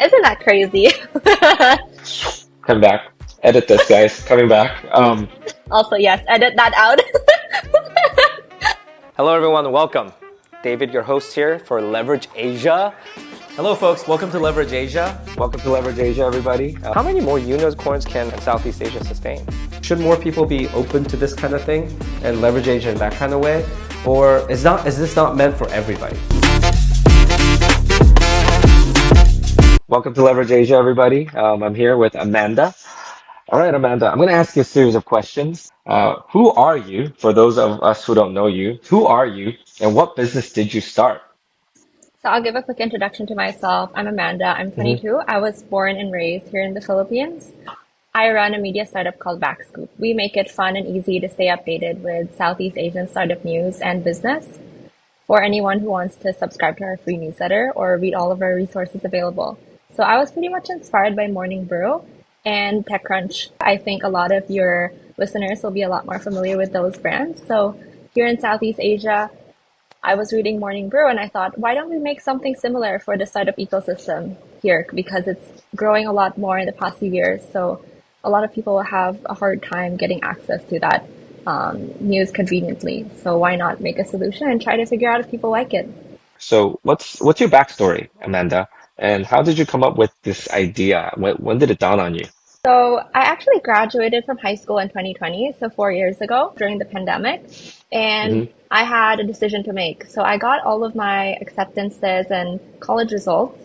Isn't that crazy? Come back. Edit this, guys. Coming back. Also, yes, edit that out. Hello everyone, welcome. David, your host here for Leverage Asia. Hello folks, welcome to Leverage Asia. Welcome to Leverage Asia, everybody. How many more unicorns can Southeast Asia sustain? Should more people be open to this kind of thing and leverage Asia in that kind of way? Or is this not meant for everybody? Welcome to Leverage Asia, everybody. I'm here with Amanda. All right, Amanda, I'm going to ask you a series of questions. Who are you? For those of us who don't know you, who are you and what business did you start? So I'll give a quick introduction to myself. I'm Amanda. I'm Mm-hmm. 22. I was born and raised here in the Philippines. I run a media startup called BackScoop. We make it fun and easy to stay updated with Southeast Asian startup news and business for anyone who wants to subscribe to our free newsletter or read all of our resources available. So I was pretty much inspired by Morning Brew and TechCrunch. I think a lot of your listeners will be a lot more familiar with those brands. So here in Southeast Asia, I was reading Morning Brew and I thought, why don't we make something similar for the startup ecosystem here? Because it's growing a lot more in the past few years. So a lot of people will have a hard time getting access to that news conveniently. So why not make a solution and try to figure out if people like it? So what's your backstory, Amanda? And how did you come up with this idea? When did it dawn on you? So I actually graduated from high school in 2020, so 4 years ago during the pandemic, and Mm-hmm. I had a decision to make. So I got all of my acceptances and college results,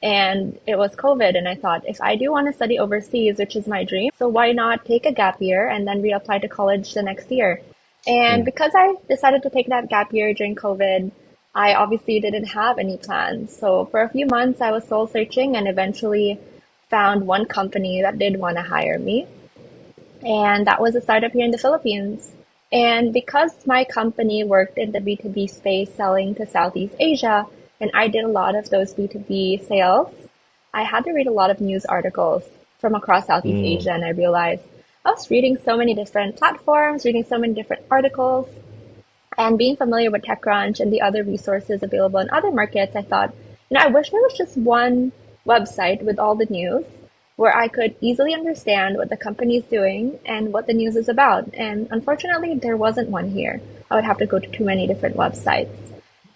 and it was COVID, and I thought if I do want to study overseas, which is my dream, so why not take a gap year and then reapply to college the next year? And because I decided to take that gap year during COVID, I obviously didn't have any plans. So for a few months, I was soul searching and eventually found one company that did want to hire me. And that was a startup here in the Philippines. And because my company worked in the B2B space selling to Southeast Asia, and I did a lot of those B2B sales, I had to read a lot of news articles from across Southeast Mm. Asia. And I realized I was reading so many different platforms, reading so many different articles, and being familiar with TechCrunch and the other resources available in other markets, I thought, I wish there was just one website with all the news where I could easily understand what the company is doing and what the news is about. And unfortunately, there wasn't one here. I would have to go to too many different websites.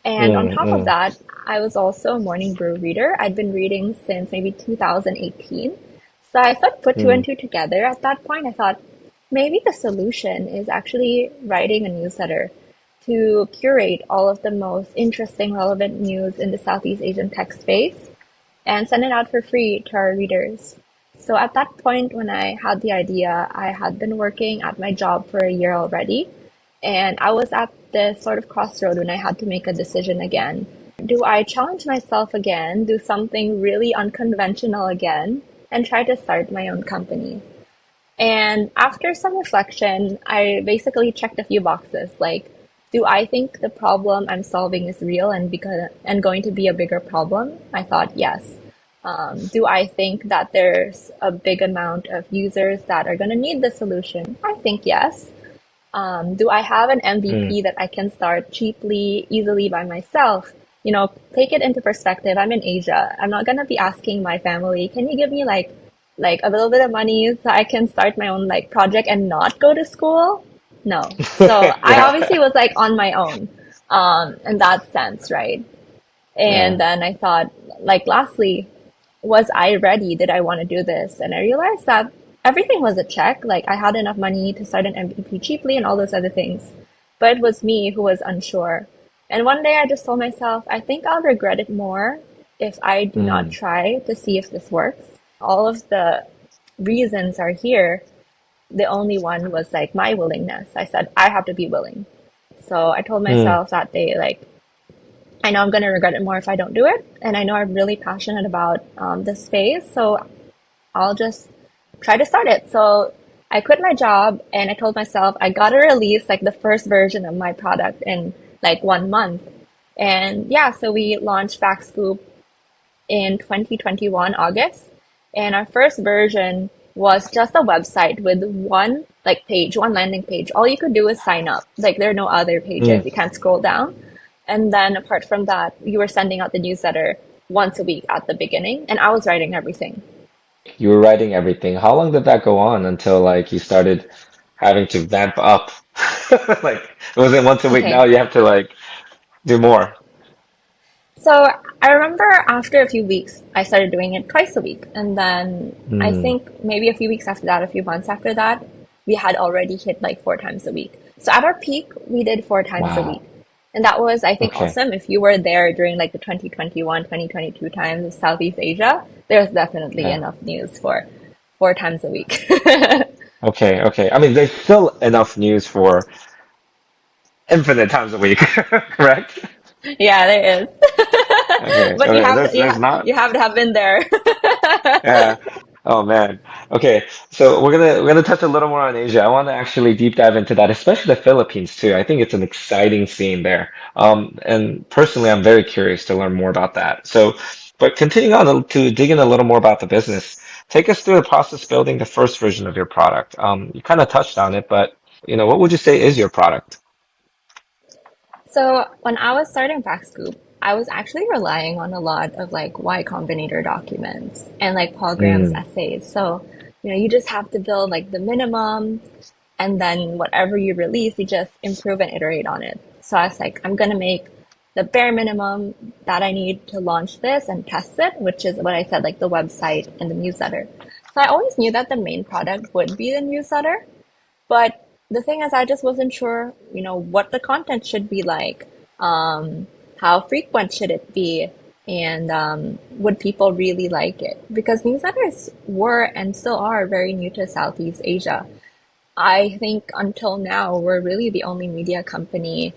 And on Mm, top of mm, that, I was also a Morning Brew reader. I'd been reading since maybe 2018. So I sort of put two and mm, two together. At that point, I thought maybe the solution is actually writing a newsletter to curate all of the most interesting, relevant news in the Southeast Asian tech space and send it out for free to our readers. So at that point, when I had the idea, I had been working at my job for a year already. And I was at this sort of crossroad when I had to make a decision again. Do I challenge myself again, do something really unconventional again, and try to start my own company? And after some reflection, I basically checked a few boxes like, do I think the problem I'm solving is real and going to be a bigger problem? I thought yes. Do I think that there's a big amount of users that are going to need the solution? I think yes. Do I have an mm. MVP that I can start cheaply, easily by myself? Take it into perspective. I'm in Asia. I'm not gonna be asking my family, can you give me like a little bit of money so I can start my own like project and not go to school? No. So I Yeah. obviously was like on my own, in that sense, right? Yeah. And then I thought, like, lastly, was I ready? Did I want to do this? And I realized that everything was a check. Like, I had enough money to start an MVP cheaply and all those other things. But it was me who was unsure. And one day I just told myself, I think I'll regret it more if I do not Mm, try to see if this works. All of the reasons are here. The only one was like my willingness. I said, I have to be willing. So I told mm, myself that day, like, I know I'm going to regret it more if I don't do it. And I know I'm really passionate about this space. So I'll just try to start it. So I quit my job and I told myself I got to release like the first version of my product in like 1 month. And yeah, so we launched BackScoop in 2021, August. And our first version was just a website with one like page, one landing page. All you could do is sign up. Like there are no other pages. mm, You can't scroll down. And then apart from that, you were sending out the newsletter once a week at the beginning, and I was writing everything. You were writing everything. How long did that go on until like you started having to vamp up? Like it wasn't once a week. Now Okay, you have to like do more. so I remember after a few weeks, I started doing it twice a week. And then I Mm, think maybe a few weeks after that, a few months after that, we had already hit like 4 times a week. So at our peak, we did 4 times a week. wow. And that was, I think, Okay. awesome. If you were there during like the 2021, 2022 times of Southeast Asia, there's definitely Yeah. enough news for 4 times a week. Okay. Okay. I mean, there's still enough news for infinite times a week, correct? Yeah, there is. Okay. But you Okay. have There's to, there's not. you have to have been there. Yeah. Oh man. Okay. So we're gonna touch a little more on Asia. I want to actually deep dive into that, especially the Philippines too. I think it's an exciting scene there. And personally, I'm very curious to learn more about that. So, but continuing on to dig in a little more about the business, take us through the process building the first version of your product. You kind of touched on it, but what would you say is your product? So when I was starting BackScoop, I was actually relying on a lot of like Y Combinator documents and like Paul Graham's Mm, essays. So, you just have to build like the minimum, and then whatever you release, you just improve and iterate on it. So I was like, I'm gonna make the bare minimum that I need to launch this and test it, which is what I said, like the website and the newsletter. So I always knew that the main product would be the newsletter, but the thing is, I just wasn't sure, what the content should be like, how frequent should it be, and would people really like it? Because newsletters were and still are very new to Southeast Asia. I think until now, we're really the only media company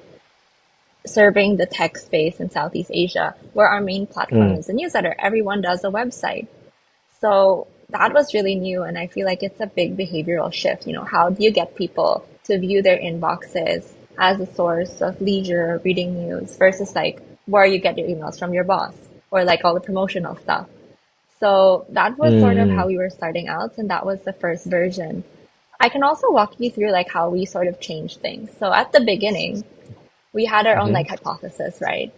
serving the tech space in Southeast Asia where our main platform mm, is a newsletter. Everyone does a website. So that was really new, and I feel like it's a big behavioral shift. How do you get people to view their inboxes as a source of leisure reading news versus like where you get your emails from your boss or like all the promotional stuff. So that was sort of how mm, we were starting out, and that was the first version. I can also walk you through like how we sort of changed things. So at the beginning, we had our own mm, like hypothesis, right?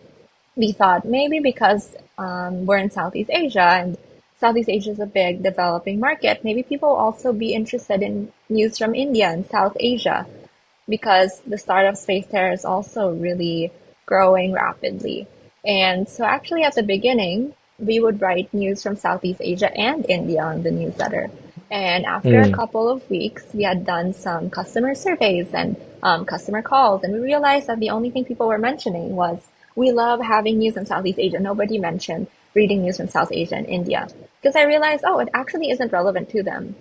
We thought maybe because we're in Southeast Asia and Southeast Asia is a big developing market, maybe people will also be interested in news from India and South Asia because the startup space there is also really growing rapidly. And so, actually, at the beginning, we would write news from Southeast Asia and India on the newsletter. And after a mm, couple of weeks, we had done some customer surveys and customer calls, and we realized that the only thing people were mentioning was we love having news from Southeast Asia. Nobody mentioned reading news from South Asia and India because I realized, oh, it actually isn't relevant to them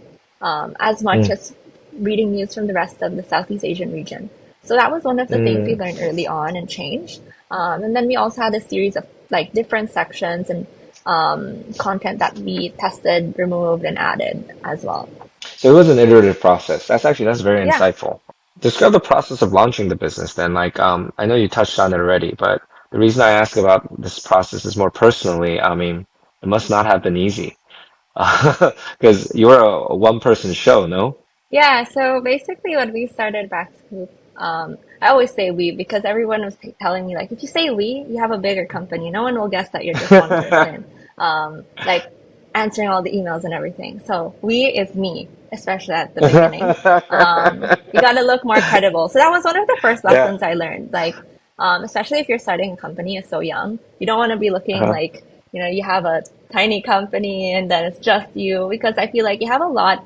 as much mm, as reading news from the rest of the Southeast Asian region. So that was one of the things we mm. learned early on and changed. And then we also had a series of like different sections and content that we tested, removed, and added as well. So it was an iterative process. That's very Yeah. insightful. Describe the process of launching the business then. Like, I know you touched on it already, but the reason I ask about this process is more personally, I mean, it must not have been easy. Because you're a one-person show, no? Yeah, so basically when we started BackScoop, I always say we because everyone was telling me like if you say we, you have a bigger company. No one will guess that you're just one person. Like answering all the emails and everything. So we is me, especially at the beginning. You gotta look more credible. So that was one of the first Yeah. lessons I learned. Like, especially if you're starting a company, it's so young. You don't want to be looking Uh-huh. like, you have a tiny company and then it's just you because I feel like you have a lot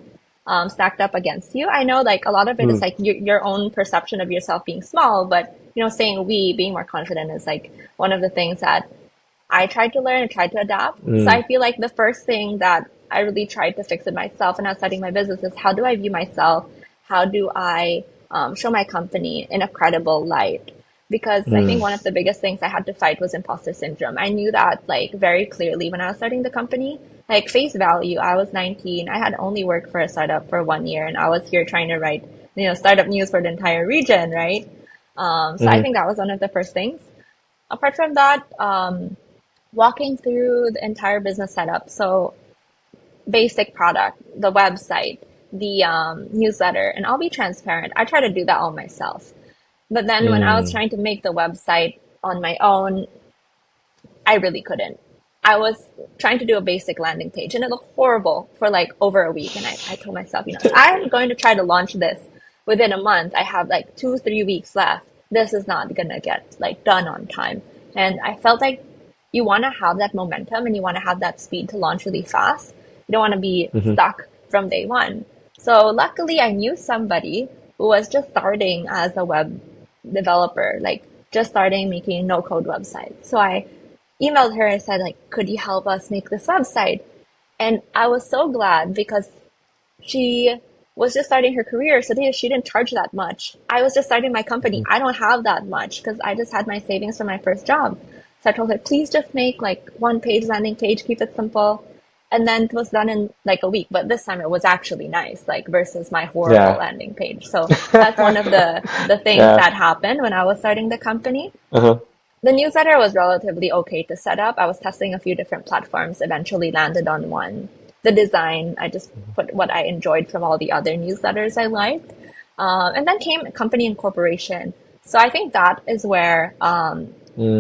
stacked up against you. I know like a lot of it is Mm, like your own perception of yourself being small, but saying we, being more confident is like one of the things that I tried to learn and tried to adapt. So mm, I feel like the first thing that I really tried to fix in myself when I was starting my business is how do I view myself? How do I show my company in a credible light? Because I think mm, one of the biggest things I had to fight was imposter syndrome. I knew that like very clearly when I was starting the company. Like face value, I was 19. I had only worked for a startup for 1 year, and I was here trying to write, startup news for the entire region, right? So I mm, think that was one of the first things. Apart from that, walking through the entire business setup. So basic product, the website, the newsletter, and I'll be transparent. I try to do that all myself. But then when I was mm, trying to make the website on my own, I really couldn't. I was trying to do a basic landing page and it looked horrible for like over a week. And I told myself, if I'm going to try to launch this within a month, I have like 2, 3 weeks left. This is not gonna get like done on time. And I felt like you want to have that momentum and you want to have that speed to launch really fast. You don't want to be Hmm. stuck from day one. So luckily I knew somebody who was just starting as a web developer, like just starting making no code websites. So I emailed her and said like, could you help us make this website? And I was so glad because she was just starting her career, so she didn't charge that much. I was just starting my company. I don't have that much because I just had my savings from my first job. So I told her, please just make like one page landing page, keep it simple. And then it was done in like a week, but this time it was actually nice, like versus my horrible Yeah. landing page. So that's one of the things Yeah. that happened when I was starting the company. Uh-huh. The newsletter was relatively okay to set up. I was testing a few different platforms, eventually landed on one. The design, I just put what I enjoyed from all the other newsletters I liked. And then came company and corporation. So I think that is where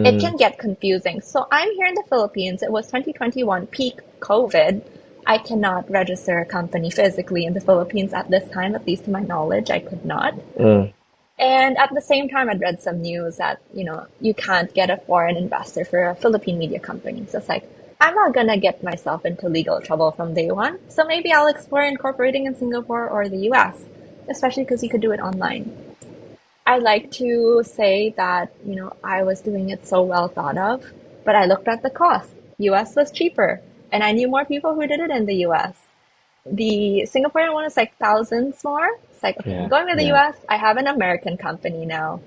it Mm, can get confusing. So I'm here in the Philippines. It was 2021, peak COVID. I cannot register a company physically in the Philippines at this time, at least to my knowledge, I could not. mm, And at the same time, I'd read some news that, you can't get a foreign investor for a Philippine media company. So it's like, I'm not gonna get myself into legal trouble from day one. So maybe I'll explore incorporating in Singapore or the US, especially because you could do it online. I like to say that, I was doing it so well thought of, but I looked at the cost. US was cheaper, and I knew more people who did it in the US. The Singaporean one is like thousands more. It's like, okay, I'm yeah, going to the yeah. US. I have an American company now.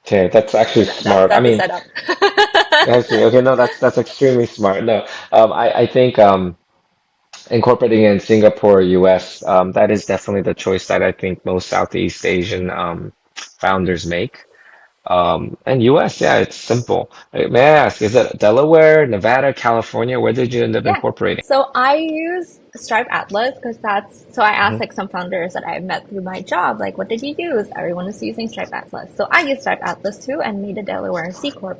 Okay, that's actually That's smart. I that's the mean, setup. actually, okay, no, that's extremely smart. No, I think incorporating in Singapore, US, that is definitely the choice that I think most Southeast Asian founders make. And US, yeah, it's simple. May I ask, is it Delaware, Nevada, California? Where did you end up Yeah. incorporating? So I use Stripe Atlas because so I asked Hmm. like some founders that I've met through my job, like, what did you use? Everyone is using Stripe Atlas. So I used Stripe Atlas too and made a Delaware C Corp.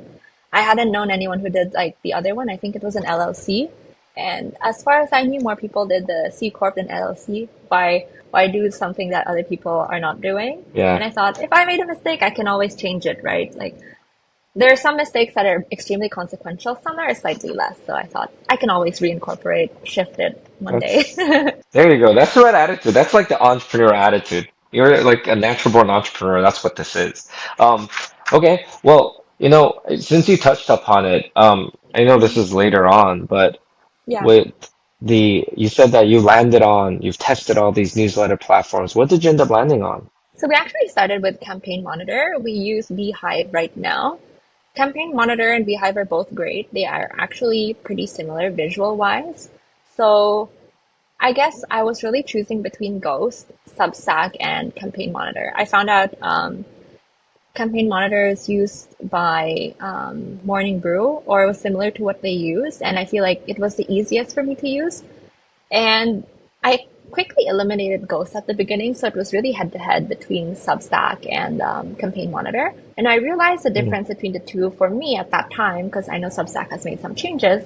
I hadn't known anyone who did like the other one. I think it was an LLC. And as far as I knew, more people did the C Corp than LLC. Why do something that other people are not doing? And Yeah. I thought, if I made a mistake, I can always change it, right? Like, there are some mistakes that are extremely consequential, some are slightly less. So I thought I can always reincorporate, shift it one day. That's There you go. That's the right attitude. That's like the entrepreneur attitude. You're like a natural born entrepreneur. That's what this is. Um, okay. Well, since you touched upon it, I know this is later on, but Yeah. with you said that you've tested all these newsletter platforms. What did you end up landing on? So we actually started with Campaign Monitor. We use Beehive right now. Campaign Monitor and Beehive are both great. They are actually pretty similar visual wise. So I guess I was really choosing between Ghost, Substack, and Campaign Monitor. I found out Campaign Monitor is used by Morning Brew, or it was similar to what they used, and I feel like it was the easiest for me to use. And I quickly eliminated Ghost at the beginning, so it was really head to head between Substack and Campaign Monitor. And I realized the Mhm. difference between the two for me at that time, because I know Substack has made some changes.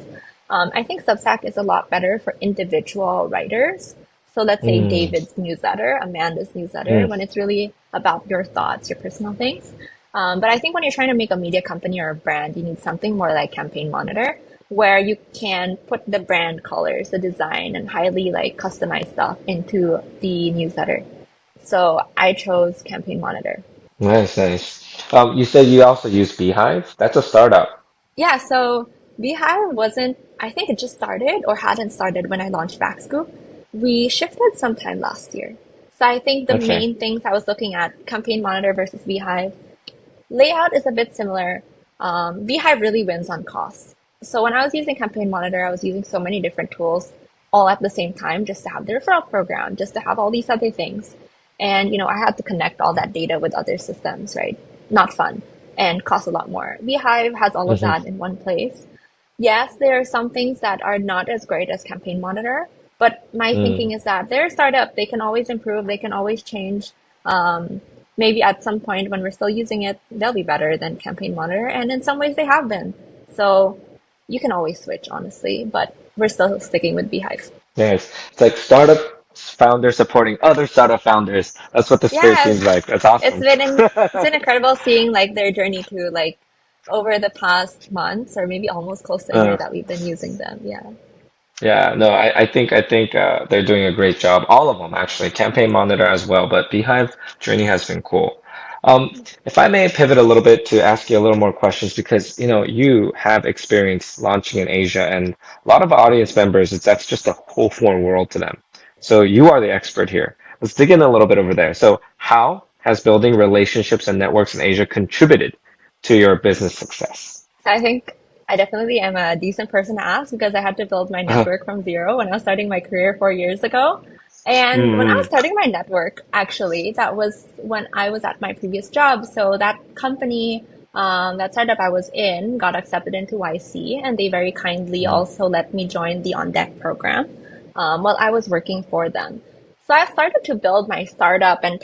I think Substack is a lot better for individual writers. So let's say Mm, David's newsletter, Amanda's newsletter, mm, when it's really about your thoughts, your personal things. But I think when you're trying to make a media company or a brand, you need something more like Campaign Monitor, where you can put the brand colors, the design, and highly like customize stuff into the newsletter. So I chose Campaign Monitor. nice, nice. You said you also use Beehive. That's a startup. Yeah, so Beehive wasn't, I think it just started or hadn't started when I launched BackScoop. We shifted sometime last year. So I think the Okay. main things I was looking at, Campaign Monitor versus Beehive, layout is a bit similar. Beehive really wins on cost. So when I was using Campaign Monitor, I was using so many different tools all at the same time just to have the referral program, just to have all these other things. And, I had to connect all that data with other systems, right? Not fun and cost a lot more. Beehive has all of Hmm. that in one place. Yes, there are some things that are not as great as Campaign Monitor, but my Mm, thinking is that they're a startup. They can always improve. They can always change. Maybe at some point when we're still using it, they'll be better than Campaign Monitor. And in some ways they have been. So you can always switch, honestly, but we're still sticking with Beehive. Yes. It's like startup founders supporting other startup founders. That's what the space Yeah, seems like. That's it's awesome. been it's been incredible seeing like their journey to like over the past months or maybe almost close to a year Uh, that we've been using them. Yeah. Yeah, no, I think they're doing a great job. All of them actually, Campaign Monitor as well, but Beehive journey has been cool. If I may pivot a little bit to ask you a little more questions because you have experience launching in Asia, and a lot of audience members, that's just a whole foreign world to them. So you are the expert here. Let's dig in a little bit over there. So how has building relationships and networks in Asia contributed to your business success? I think I definitely am a decent person to ask because I had to build my Uh, network from zero when I was starting my career 4 years ago. And when I was mm, starting my network, actually, that was when I was at my previous job. So that company, that startup I was in, got accepted into YC, and they very kindly mm, also let me join the On Deck program while I was working for them. So I started to build my startup and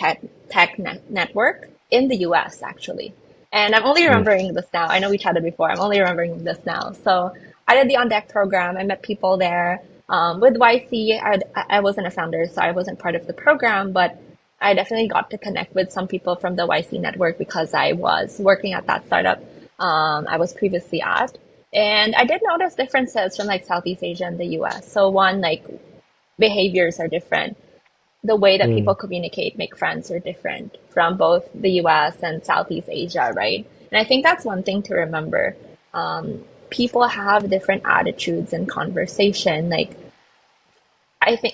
network in the US, actually. And I'm only mm, remembering this now. I know we chatted before. I'm only remembering this now. So I did the On Deck program. I met people there. With YC, I wasn't a founder, so I wasn't part of the program, but I definitely got to connect with some people from the YC network because I was working at that startup I was previously at. And I did notice differences from like Southeast Asia and the US. So one, like behaviors are different. The way that people mm, communicate, make friends are different from both the US and Southeast Asia, right? And I think that's one thing to remember. People have different attitudes in conversation. Like,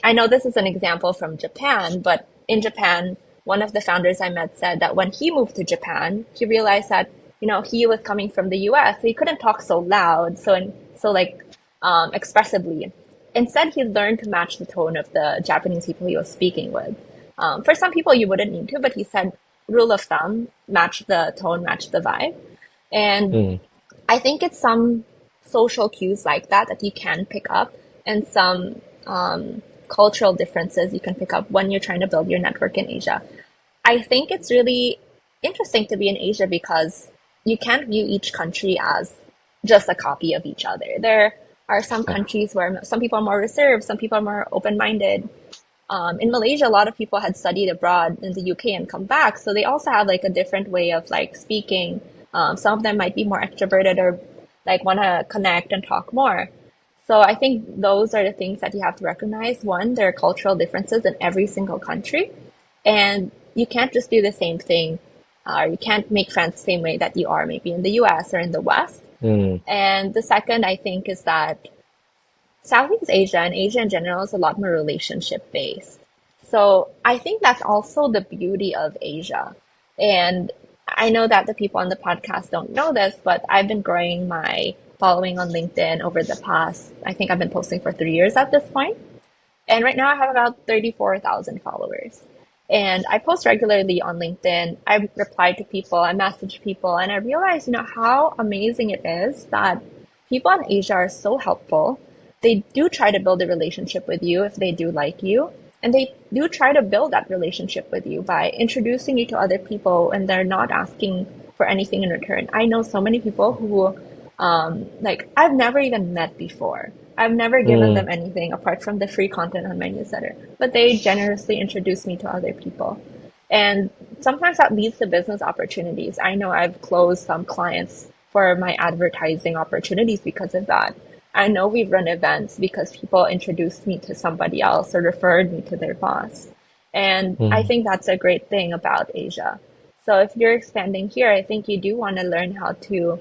I know this is an example from Japan, but in Japan, one of the founders I met said that when he moved to Japan, he realized that, he was coming from the US, so he couldn't talk so loud, so like expressively. Instead, he learned to match the tone of the Japanese people he was speaking with. For some people, you wouldn't need to, but he said, rule of thumb, match the tone, match the vibe. And mm. I think it's some social cues like that that you can pick up and some cultural differences you can pick up when you're trying to build your network in Asia. I think it's really interesting to be in Asia because you can't view each country as just a copy of each other. There are some countries where some people are more reserved, some people are more open-minded. In Malaysia, a lot of people had studied abroad in the UK and come back, so they also have like a different way of like speaking. Some of them might be more extroverted or like want to connect and talk more. So I think those are the things that you have to recognize. One, there are cultural differences in every single country, and you can't just do the same thing, or you can't make friends the same way that you are maybe in the US or in the West. Mm, And the second, I think, is that Southeast Asia and Asia in general is a lot more relationship based. So I think that's also the beauty of Asia. And I know that the people on the podcast don't know this, but I've been growing my following on LinkedIn over the past, I think I've been posting for 3 years at this point. And right now I have about 34,000 followers. And I post regularly on LinkedIn. I reply to people, I message people, and I realize, how amazing it is that people in Asia are so helpful. They do try to build a relationship with you if they do like you. And they do try to build that relationship with you by introducing you to other people and they're not asking for anything in return. I know so many people who like I've never even met before. I've never given mm. them anything apart from the free content on my newsletter, but they generously introduce me to other people. And sometimes that leads to business opportunities. I know I've closed some clients for my advertising opportunities because of that. I know we've run events because people introduced me to somebody else or referred me to their boss. And I Mm, think that's a great thing about Asia. So if you're expanding here, I think you do want to learn how to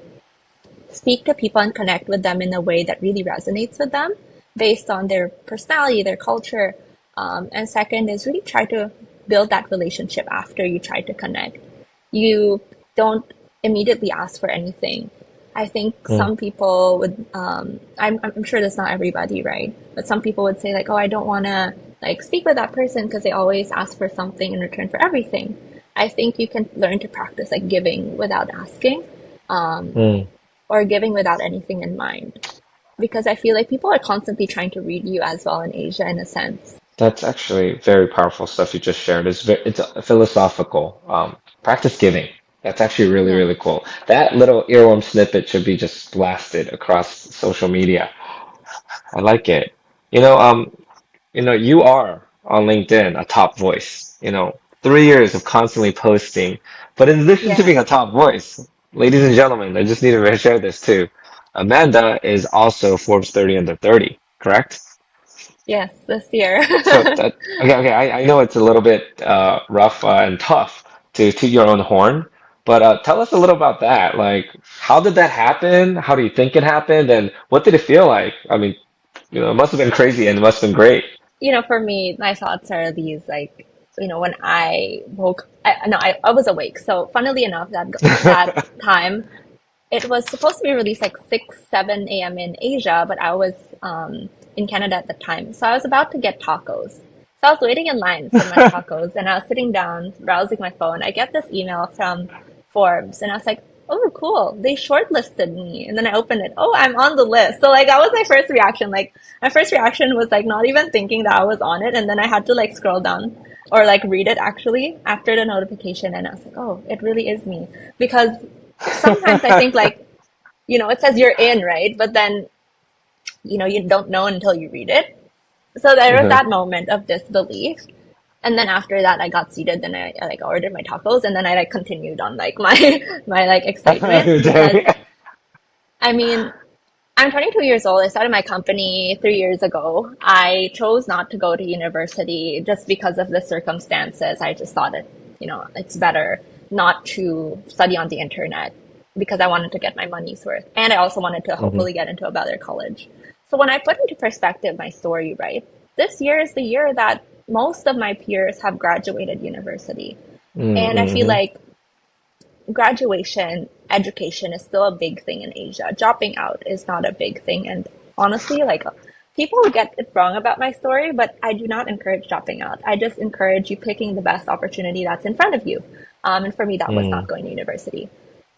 speak to people and connect with them in a way that really resonates with them based on their personality, their culture. And second is really try to build that relationship after you try to connect. You don't immediately ask for anything. I think mm, some people would, I'm sure that's not everybody, right? But some people would say like, oh, I don't want to like speak with that person because they always ask for something in return for everything. I think you can learn to practice like giving without asking. Um, mm. or giving without anything in mind. Because I feel like people are constantly trying to read you as well in Asia in a sense. That's actually very powerful stuff you just shared. It's philosophical. Practice giving. That's actually really, Yeah. really cool. That little earworm snippet should be just blasted across social media. I like it. You know, you are on LinkedIn a top voice. 3 years of constantly posting. But in addition to Yeah. being a top voice, ladies and gentlemen, I just need to share this too. Amanda is also Forbes 30 under 30, correct? Yes, this year. So that okay, I know it's a little bit rough and tough to toot your own horn, but tell us a little about that. Like, how did that happen? How do you think it happened, and what did it feel like? I mean, it must have been crazy and it must have been great. For me, my thoughts are these like, when I woke, no, I was awake. So funnily enough, that time, it was supposed to be released like 6, 7 a.m. in Asia, but I was in Canada at the time. So I was about to get tacos. So I was waiting in line for my tacos and I was sitting down, browsing my phone. I get this email from Forbes and I was like, oh, cool. They shortlisted me. And then I opened it. Oh, I'm on the list. So like that was my first reaction. Like my first reaction was like not even thinking that I was on it. And then I had to like scroll down or like read it actually after the notification. And I was like, oh, it really is me. Because sometimes I think like, it says you're in, right? But then, you don't know until you read it. So there was that moment of disbelief. And then after that, I got seated. Then I like ordered my tacos, and then I like continued on like my my like excitement because Okay. I mean I'm 22 years old. I started my company 3 years ago. I chose not to go to university just because of the circumstances. I just thought it's better not to study on the internet because I wanted to get my money's worth. And I also wanted to Hmm. hopefully get into a better college. So when I put into perspective my story, right, this year is the year that most of my peers have graduated university. And I feel Mm-hmm. like graduation education is still a big thing in Asia. Dropping out is not a big thing. And honestly, like people get it wrong about my story, but I do not encourage dropping out. I just encourage you picking the best opportunity that's in front of you. And for me, that was not Mm. going to university.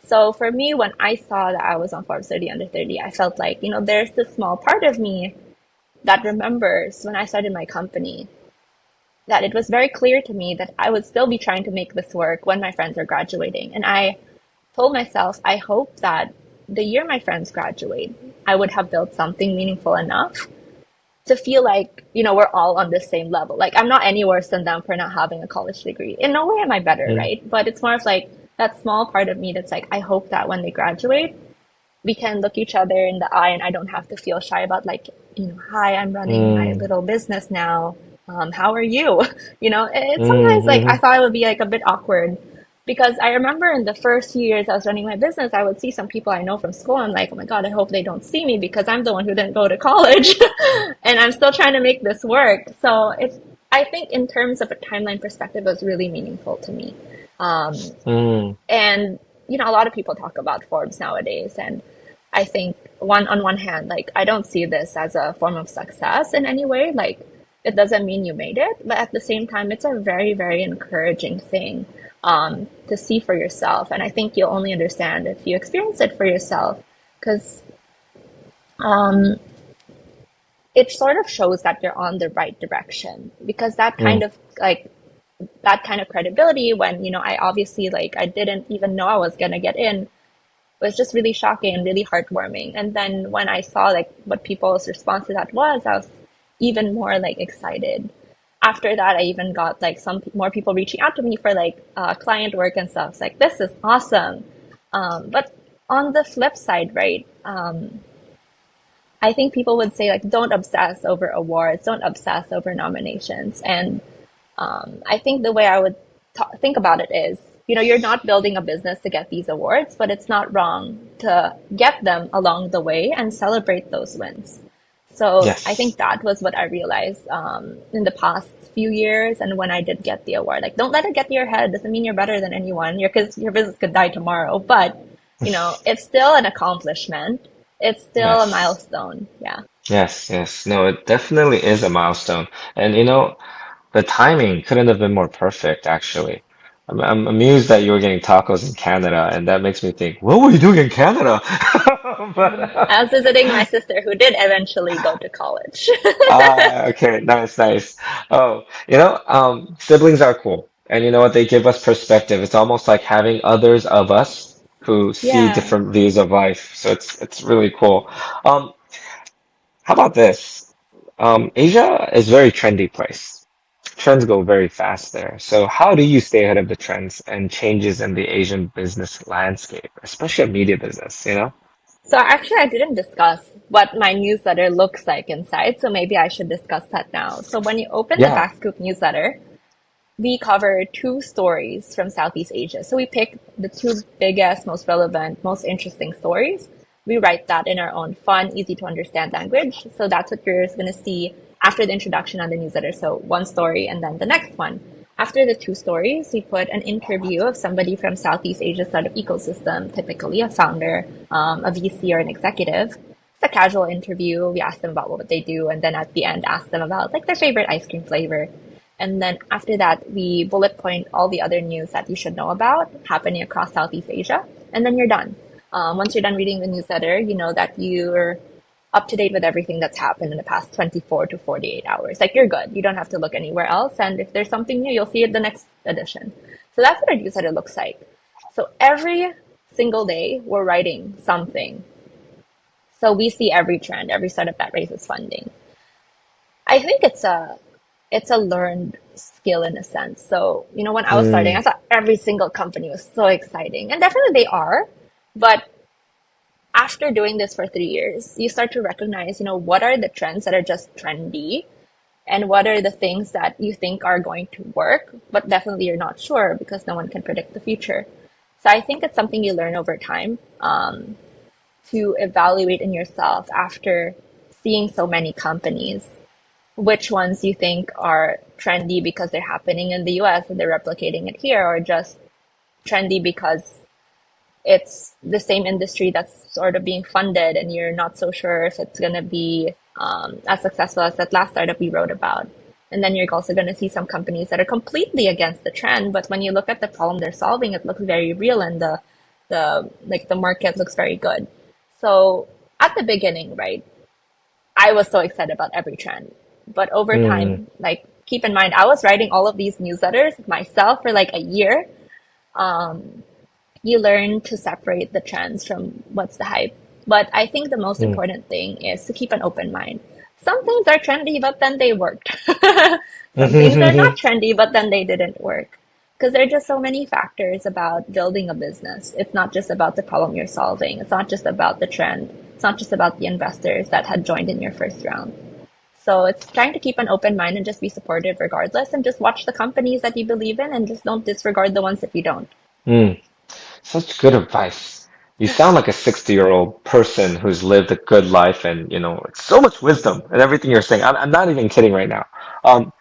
So for me, when I saw that I was on Forbes 30 under 30, I felt like, there's this small part of me that remembers when I started my company that it was very clear to me that I would still be trying to make this work when my friends are graduating. And I told myself, I hope that the year my friends graduate, I would have built something meaningful enough to feel like, we're all on the same level. Like, I'm not any worse than them for not having a college degree. In no way am I better, Mm. right? But it's more of like that small part of me that's like, I hope that when they graduate, we can look each other in the eye and I don't have to feel shy about like, hi, I'm running my Mm. little business now. How are you? It's sometimes like I Mm-hmm. thought it would be like a bit awkward because I remember in the first few years I was running my business, I would see some people I know from school. I'm like, oh my God, I hope they don't see me because I'm the one who didn't go to college and I'm still trying to make this work. So I think in terms of a timeline perspective, it was really meaningful to me. Um, Mm. and a lot of people talk about Forbes nowadays, and I think on one hand, like I don't see this as a form of success in any way. Like it doesn't mean you made it, but at the same time, it's a very, very encouraging thing to see for yourself. And I think you'll only understand if you experience it for yourself, because um, it sort of shows that you're on the right direction. Because Mm. that kind of credibility when I obviously like I didn't even know I was gonna get in was just really shocking and really heartwarming. And then when I saw like what people's response to that was, I was even more like excited. After that, I even got like some more people reaching out to me for like client work and stuff. It's like this is awesome. But on the flip side, right? I think people would say like don't obsess over awards, don't obsess over nominations, and I think the way I would think about it is, you're not building a business to get these awards, but it's not wrong to get them along the way and celebrate those wins. So I Yes. think that was what I realized in the past few years, and when I did get the award, like don't let it get to your head. Doesn't mean you're better than anyone. Because your business could die tomorrow, but it's still an accomplishment. It's still a Yes. milestone. Yeah. Yes. Yes. No, it definitely is a milestone. And the timing couldn't have been more perfect, actually. I'm amused that you were getting tacos in Canada, and that makes me think, what were you doing in Canada? I But was visiting my sister who did eventually go to college. okay, nice, nice. Oh, siblings are cool. And you know what? They give us perspective. It's almost like having others of us who see Yeah. different views of life. So it's really cool. Um, how about this? Asia is a very trendy place. Trends go very fast there. So how do you stay ahead of the trends and changes in the Asian business landscape, especially a media business, you know? So actually, I didn't discuss what my newsletter looks like inside, so maybe I should discuss that now. So when you open the Yeah. BackScoop newsletter, we cover two stories from Southeast Asia. So we pick the two biggest, most relevant, most interesting stories. We write that in our own fun, easy to understand language. So that's what you're going to see after the introduction on the newsletter. So one story and then the next one. After the two stories, we put an interview of somebody from Southeast Asia startup ecosystem, typically a founder, a VC, or an executive. It's a casual interview. We ask them about what they do, and then at the end, ask them about like their favorite ice cream flavor. And then after that, we bullet point all the other news that you should know about happening across Southeast Asia. And then you're done. Once you're done reading the newsletter, you know that you're up to date with everything that's happened in the past 24 to 48 hours. Like you're good. You don't have to look anywhere else. And if there's something new, you'll see it the next edition. So that's what a newsletter looks like. So every single day, we're writing something. So we see every trend, every startup that raises funding. I think it's a learned skill in a sense. So, when I was starting, I Mm, thought every single company was so exciting. And definitely they are. But after doing this for 3 years, you start to recognize, what are the trends that are just trendy and what are the things that you think are going to work, but definitely you're not sure because no one can predict the future. So I think it's something you learn over time to evaluate in yourself after seeing so many companies which ones you think are trendy because they're happening in the US and they're replicating it here, or just trendy because it's the same industry that's sort of being funded and you're not so sure if it's going to be as successful as that last startup we wrote about. And then you're also going to see some companies that are completely against the trend, but when you look at the problem they're solving, it looks very real and the market looks very good. So at the beginning, right, I was so excited about every trend. But over mm, time, like keep in mind, I was writing all of these newsletters myself for like a year. You learn to separate the trends from what's the hype. But I think the most mm, important thing is to keep an open mind. Some things are trendy, but then they worked. Some things are not mm. trendy, but then they didn't work. Because there are just so many factors about building a business. It's not just about the problem you're solving. It's not just about the trend. It's not just about the investors that had joined in your first round. So it's trying to keep an open mind and just be supportive regardless and just watch the companies that you believe in and just don't disregard the ones that you don't. Such good advice. You sound like a 60-year-old person who's lived a good life and, it's so much wisdom and everything you're saying. I'm not even kidding right now. Um,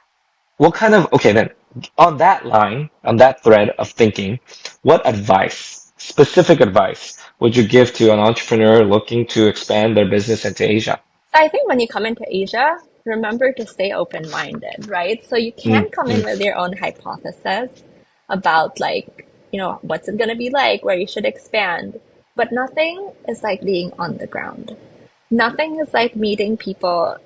okay, then, on that line, on that thread of thinking, what advice, specific advice, would you give to an entrepreneur looking to expand their business into Asia? So I think when you come into Asia, remember to stay open-minded, right? So you Mm, can come in mm, with your own hypothesis about like, what's it going to be like, where you should expand. But nothing is like being on the ground. Nothing is like meeting people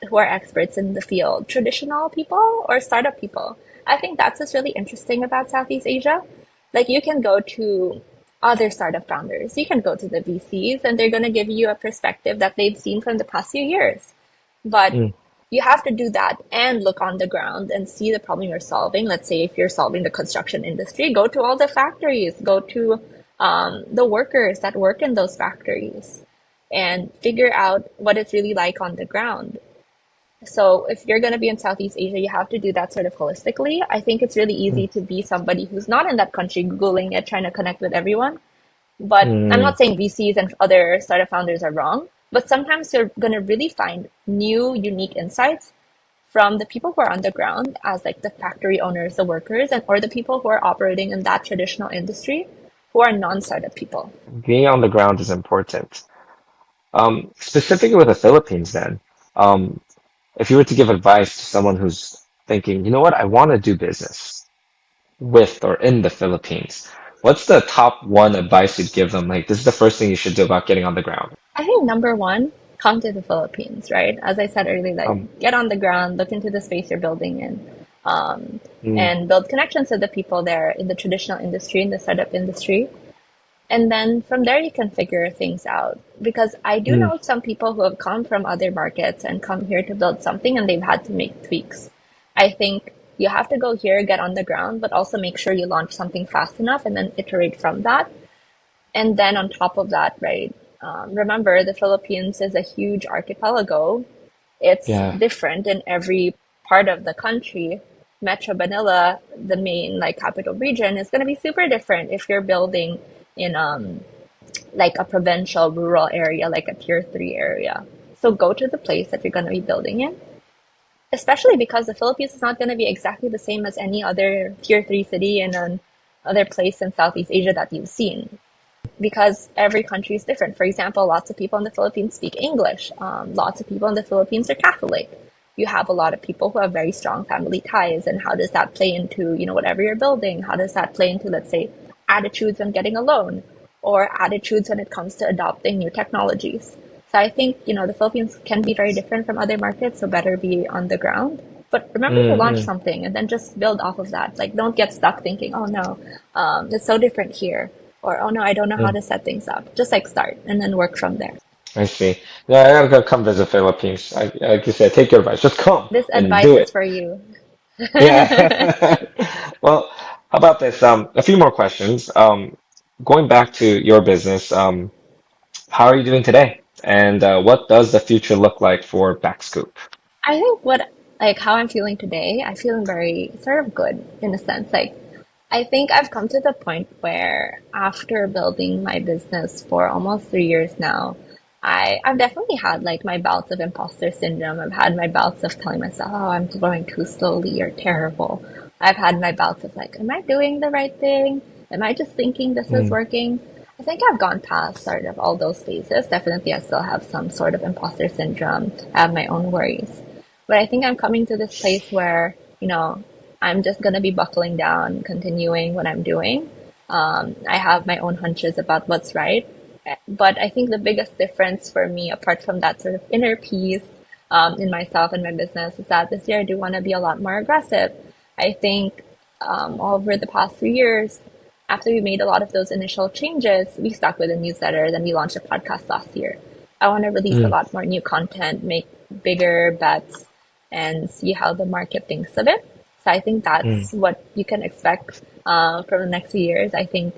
who are experts in the field, traditional people or startup people. I think that's what's really interesting about Southeast Asia. Like you can go to other startup founders, you can go to the VCs, and they're going to give you a perspective that they've seen from the past few years. But mm, you have to do that and look on the ground and see the problem you're solving. Let's say if you're solving the construction industry, go to all the factories, go to the workers that work in those factories and figure out what it's really like on the ground. So if you're going to be in Southeast Asia, you have to do that sort of holistically. I think it's really easy to be somebody who's not in that country, Googling it, trying to connect with everyone. But I'm mm, not saying VCs and other startup founders are wrong, but sometimes you're going to really find new, unique insights from the people who are on the ground as like the factory owners, the workers, and or the people who are operating in that traditional industry who are non-startup people. Being on the ground is important. Specifically with the Philippines, then, um, if you were to give advice to someone who's thinking, you know what, I want to do business with or in the Philippines, what's the top one advice you'd give them? Like, this is the first thing you should do about getting on the ground. I think number one, come to the Philippines, right? As I said earlier, like Um, get on the ground, look into the space you're building in. Mm, and build connections with the people there in the traditional industry, in the startup industry. And then from there, you can figure things out. Because I do mm, know some people who have come from other markets and come here to build something and they've had to make tweaks. I think you have to go here, get on the ground, but also make sure you launch something fast enough and then iterate from that. And then on top of that, right, remember the Philippines is a huge archipelago. It's yeah. different in every part of the country. Metro Manila, the main like capital region, is going to be super different if you're building in like a provincial rural area, like a tier three area. So go to the place that you're going to be building in, especially because the Philippines is not going to be exactly the same as any other tier three city in another place in Southeast Asia that you've seen, because every country is different. For example, lots of people in the Philippines speak English. Lots of people in the Philippines are Catholic. You have a lot of people who have very strong family ties, and how does that play into whatever you're building? How does that play into, let's say, attitudes when getting a loan, or attitudes when it comes to adopting new technologies? So I think the Philippines can be very different from other markets, so better be on the ground. But remember to Mm, launch mm, something and then just build off of that. Like, don't get stuck thinking, oh no, it's so different here, or oh no, I don't know how mm. to set things up. Just like start and then work from there. I see. Yeah, I gotta go come visit Philippines. Like you said, take your advice. Just come This and advice do is it. for you. Yeah. Well, how about this? A few more questions. Going back to your business, how are you doing today? And what does the future look like for BackScoop? I think how I'm feeling today, I feel very sort of good in a sense. Like, I think I've come to the point where after building my business for almost 3 years now, I've definitely had like my bouts of imposter syndrome. I've had my bouts of telling myself, oh, I'm growing too slowly, you're terrible. I've had my bouts of like, am I doing the right thing? Am I just thinking this is Mm, working? I think I've gone past sort of all those phases. Definitely, I still have some sort of imposter syndrome. I have my own worries. But I think I'm coming to this place where, I'm just going to be buckling down, continuing what I'm doing. I have my own hunches about what's right. But I think the biggest difference for me, apart from that sort of inner peace in myself and my business, is that this year I do want to be a lot more aggressive. I think over the past 3 years, after we made a lot of those initial changes, we stuck with a newsletter, then we launched a podcast last year. I want to release a mm, lot more new content, make bigger bets, and see how the market thinks of it. So I think mm, that's what you can expect from the next few years. I think,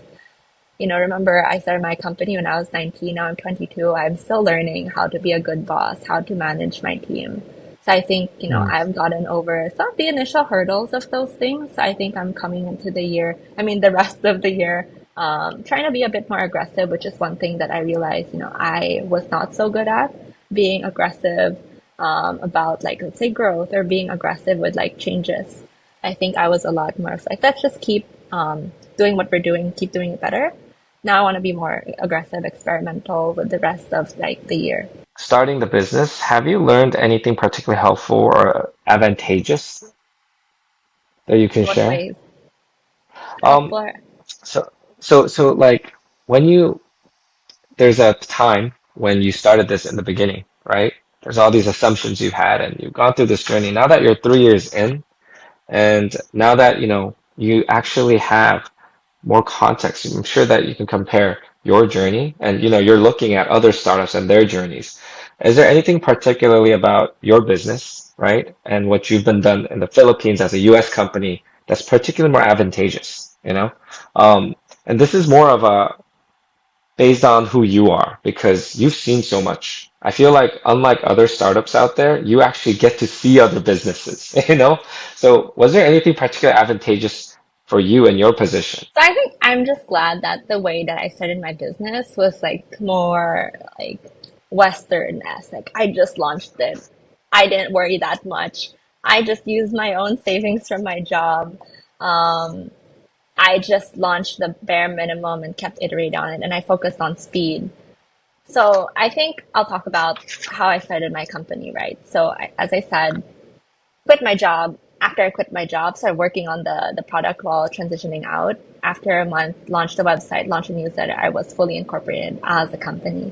remember I started my company when I was 19, now I'm 22. I'm still learning how to be a good boss, how to manage my team. So I think, mm, I've gotten over some of the initial hurdles of those things. So I think I'm coming into the rest of the year, trying to be a bit more aggressive, which is one thing that I realized, I was not so good at being aggressive about like, let's say growth, or being aggressive with like changes. I think I was a lot more of like, let's just keep doing what we're doing, keep doing it better. Now I want to be more aggressive, experimental with the rest of like the year. starting the business, have you learned anything particularly helpful or advantageous that you In can what share? ways? Um, Helpful. so, so like when there's a time when you started this in the beginning, right? There's all these assumptions you've had and you've gone through this journey. Now that you're 3 years in, and now that, you actually have more context, I'm sure that you can compare your journey and, you're looking at other startups and their journeys. Is there anything particularly about your business, right? And what you've been done in the Philippines as a US company that's particularly more advantageous, you know? Um, and this is more of a based on who you are because you've seen so much. I feel like unlike other startups out there, you actually get to see other businesses, you know? So was there anything particularly advantageous for you in your position? So I think I'm just glad that the way that I started my business was like more like Western-esque. Like I just launched it. I didn't worry that much. I just used my own savings from my job. Um, I just launched the bare minimum and kept iterating on it, and I focused on speed. So I think I'll talk about how I started my company, right? So as I said, quit my job. After I quit my job, started working on the product while transitioning out. After a month, launched the website, launched a newsletter. I was fully incorporated as a company.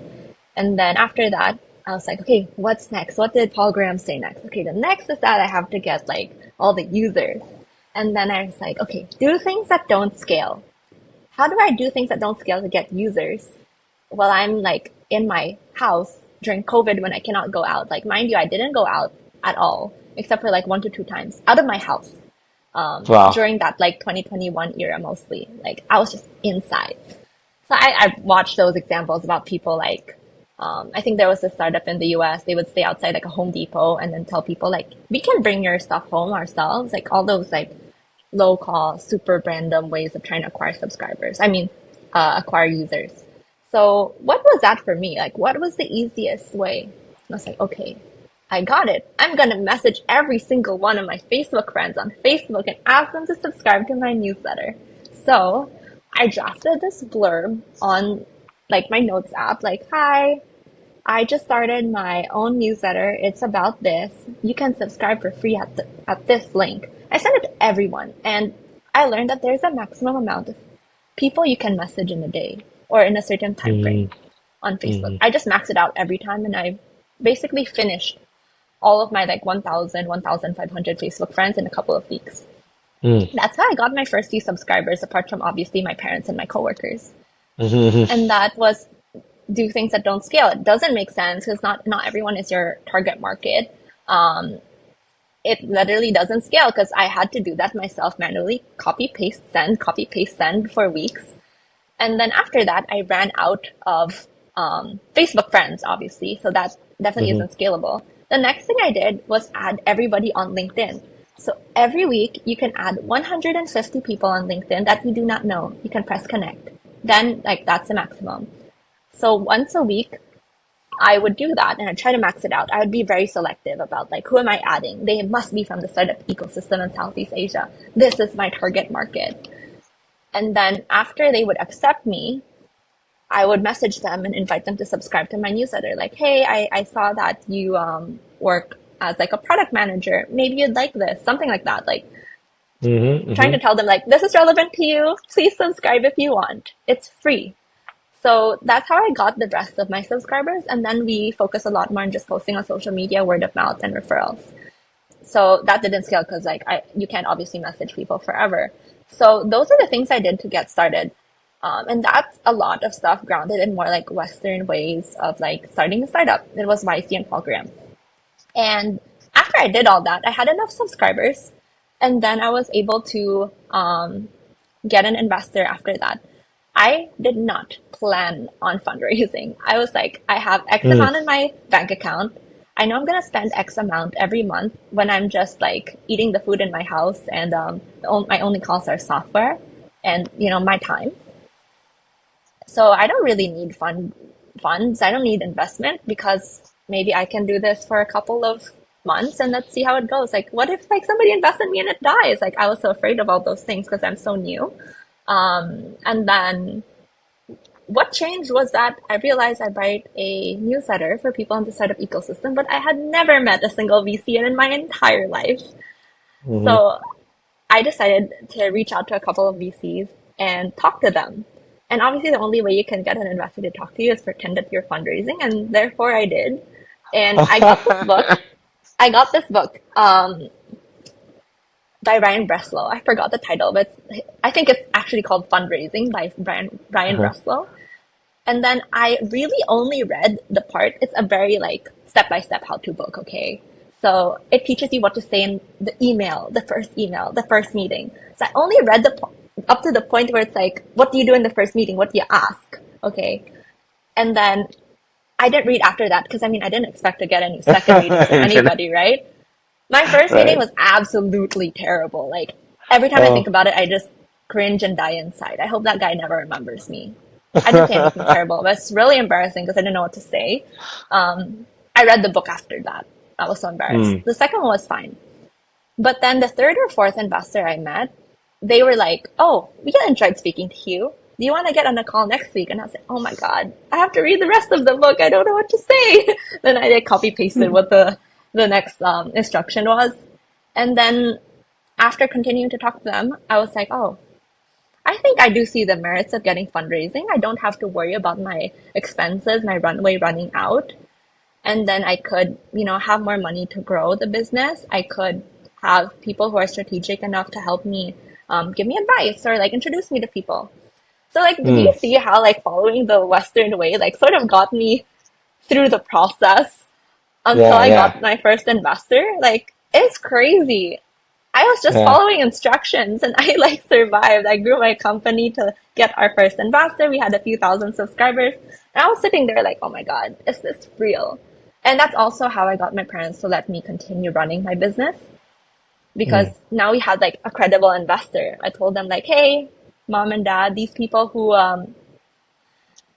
And then after that, I was like, okay, what's next? What did Paul Graham say next? Okay, the next is that I have to get like all the users. And then I was like, okay, do things that don't scale. How do I do things that don't scale to get users? Well, I'm like in my house during COVID when I cannot go out. Like, mind you, I didn't go out at all, except for like 1 to 2 times out of my house. Wow. During that like 2021 era mostly. Like I was just inside. So I watched those examples about people like, I think there was a startup in the US, they would stay outside like a Home Depot and then tell people like, we can bring your stuff home ourselves. Like all those like low cost, super random ways of trying to acquire subscribers. I mean, acquire users. So what was that for me? Like, what was the easiest way? I was like, okay, I got it. I'm going to message every single one of my Facebook friends on Facebook and ask them to subscribe to my newsletter. So I drafted this blurb on like my notes app, like, hi, I just started my own newsletter. It's about this. You can subscribe for free at this link. I sent it to everyone, and I learned that there's a maximum amount of people you can message in a day or in a certain time frame Mm, on Facebook. mm, I just maxed it out every time, and I basically finished all of my like 1,000, 1,500 Facebook friends in a couple of weeks. mm, That's how I got my first few subscribers, apart from obviously my parents and my coworkers. mhm, And that was do things that don't scale. It doesn't make sense because not everyone is your target market. It literally doesn't scale because I had to do that myself manually, copy paste send for weeks. And then after that, I ran out of Facebook friends, obviously. So that definitely mhm, isn't scalable. The next thing I did was add everybody on LinkedIn. So every week you can add 150 people on LinkedIn that you do not know. You can press connect. Then like that's the maximum. So once a week, I would do that and I try to max it out. I would be very selective about like who am I adding? They must be from the startup ecosystem in Southeast Asia. This is my target market. And then after they would accept me, I would message them and invite them to subscribe to my newsletter. Like, hey, I saw that you work as like a product manager. Maybe you'd like this, something like that. Like mhm, trying to mhm. tell them like, this is relevant to you. Please subscribe if you want. It's free. So that's how I got the rest of my subscribers. And then we focus a lot more on just posting on social media, word of mouth, and referrals. So that didn't scale because like you can't obviously message people forever. So those are the things I did to get started. And that's a lot of stuff grounded in more like Western ways of like starting a startup. It was YC and Paul Graham. And after I did all that, I had enough subscribers. And then I was able to get an investor after that. I did not plan on fundraising. I was like, I have X Mm. amount in my bank account. I know I'm going to spend X amount every month when I'm just like eating the food in my house and my only costs are software and, you know, my time. So I don't really need funds. I don't need investment because maybe I can do this for a couple of months and let's see how it goes. Like, what if like somebody invests in me and it dies? Like, I was so afraid of all those things because I'm so new. And then what changed was that I realized I write a newsletter for people in the startup ecosystem, but I had never met a single VC in my entire life. Mhm. So I decided to reach out to a couple of VCs and talk to them. And obviously, the only way you can get an investor to talk to you is pretend that you're fundraising, and therefore I did. And I got this book. I got this book by Ryan Breslow. I forgot the title, but I think it's actually called Fundraising by Ryan Uh-huh. Breslow. And then I really only read the part. It's a very like step by step how to book. Okay, so it teaches you what to say in the email, the first meeting. So I only read up to the point where it's like, what do you do in the first meeting? What do you ask? Okay, and then I didn't read after that because I mean I didn't expect to get any second meetings with You can- anybody, right? My first meeting Right. was absolutely terrible. Like every time I think Oh. about it, I just cringe and die inside. I hope that guy never remembers me. I didn't say anything terrible, but it's really embarrassing because I didn't know what to say. I read the book after that. I was so embarrassed. Mm. The second one was fine. But then the third or fourth investor I met, they were like, oh, we really enjoyed speaking to you. Do you want to get on a call next week? And I was like, oh my God, I have to read the rest of the book. I don't know what to say. Then I like, copy pasted what the next instruction was. And then after continuing to talk to them, I was like, oh, I think I do see the merits of getting fundraising. I don't have to worry about my expenses, my runway running out. And then I could, have more money to grow the business. I could have people who are strategic enough to help me, give me advice or like introduce me to people. So like, do you Mm. see how like following the Western way like sort of got me through the process until Yeah, I got yeah, my first investor? Like, it's crazy. I was just yeah. following instructions and I like survived. I grew my company to get our first investor. We had a few thousand subscribers. And I was sitting there like, oh my God, is this real? And that's also how I got my parents to let me continue running my business because Mm. now we had like a credible investor. I told them like, hey, mom and dad, these people who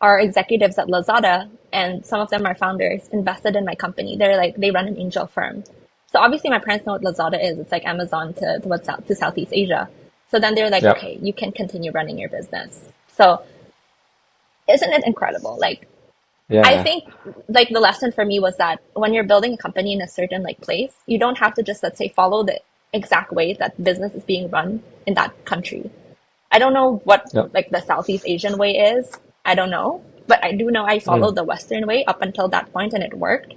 are executives at Lazada, and some of them are founders, invested in my company. They're like, they run an angel firm. So obviously my parents know what Lazada is. It's like Amazon to what's out to Southeast Asia. So then they're like, Yep. okay, you can continue running your business. So isn't it incredible? Like, I Yeah. think like the lesson for me was that when you're building a company in a certain like place, you don't have to just, let's say, follow the exact way that business is being run in that country. I don't know what Yep. like the Southeast Asian way is. I don't know. But I do know I Mm. followed the Western way up until that point and it worked.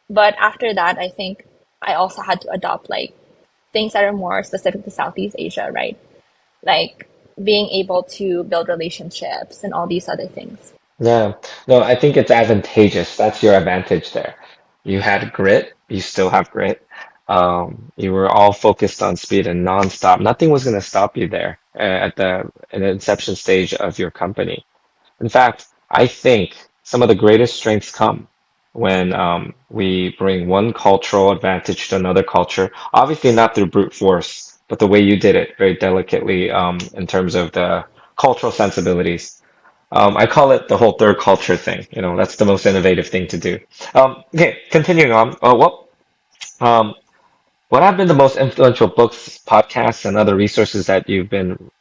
But after that, I think I also had to adopt like things that are more specific to Southeast Asia, right? Like being able to build relationships and all these other things. Yeah. No, I think it's advantageous. That's your advantage there. You had grit. You still have grit. You were all focused on speed and nonstop. Nothing was going to stop you there at the inception stage of your company. In fact, I think some of the greatest strengths come when we bring one cultural advantage to another culture. Obviously, not through brute force, but the way you did it very delicately in terms of the cultural sensibilities. I call it the whole third culture thing. That's the most innovative thing to do. Okay, continuing on. Um, what have been the most influential books, podcasts, and other resources that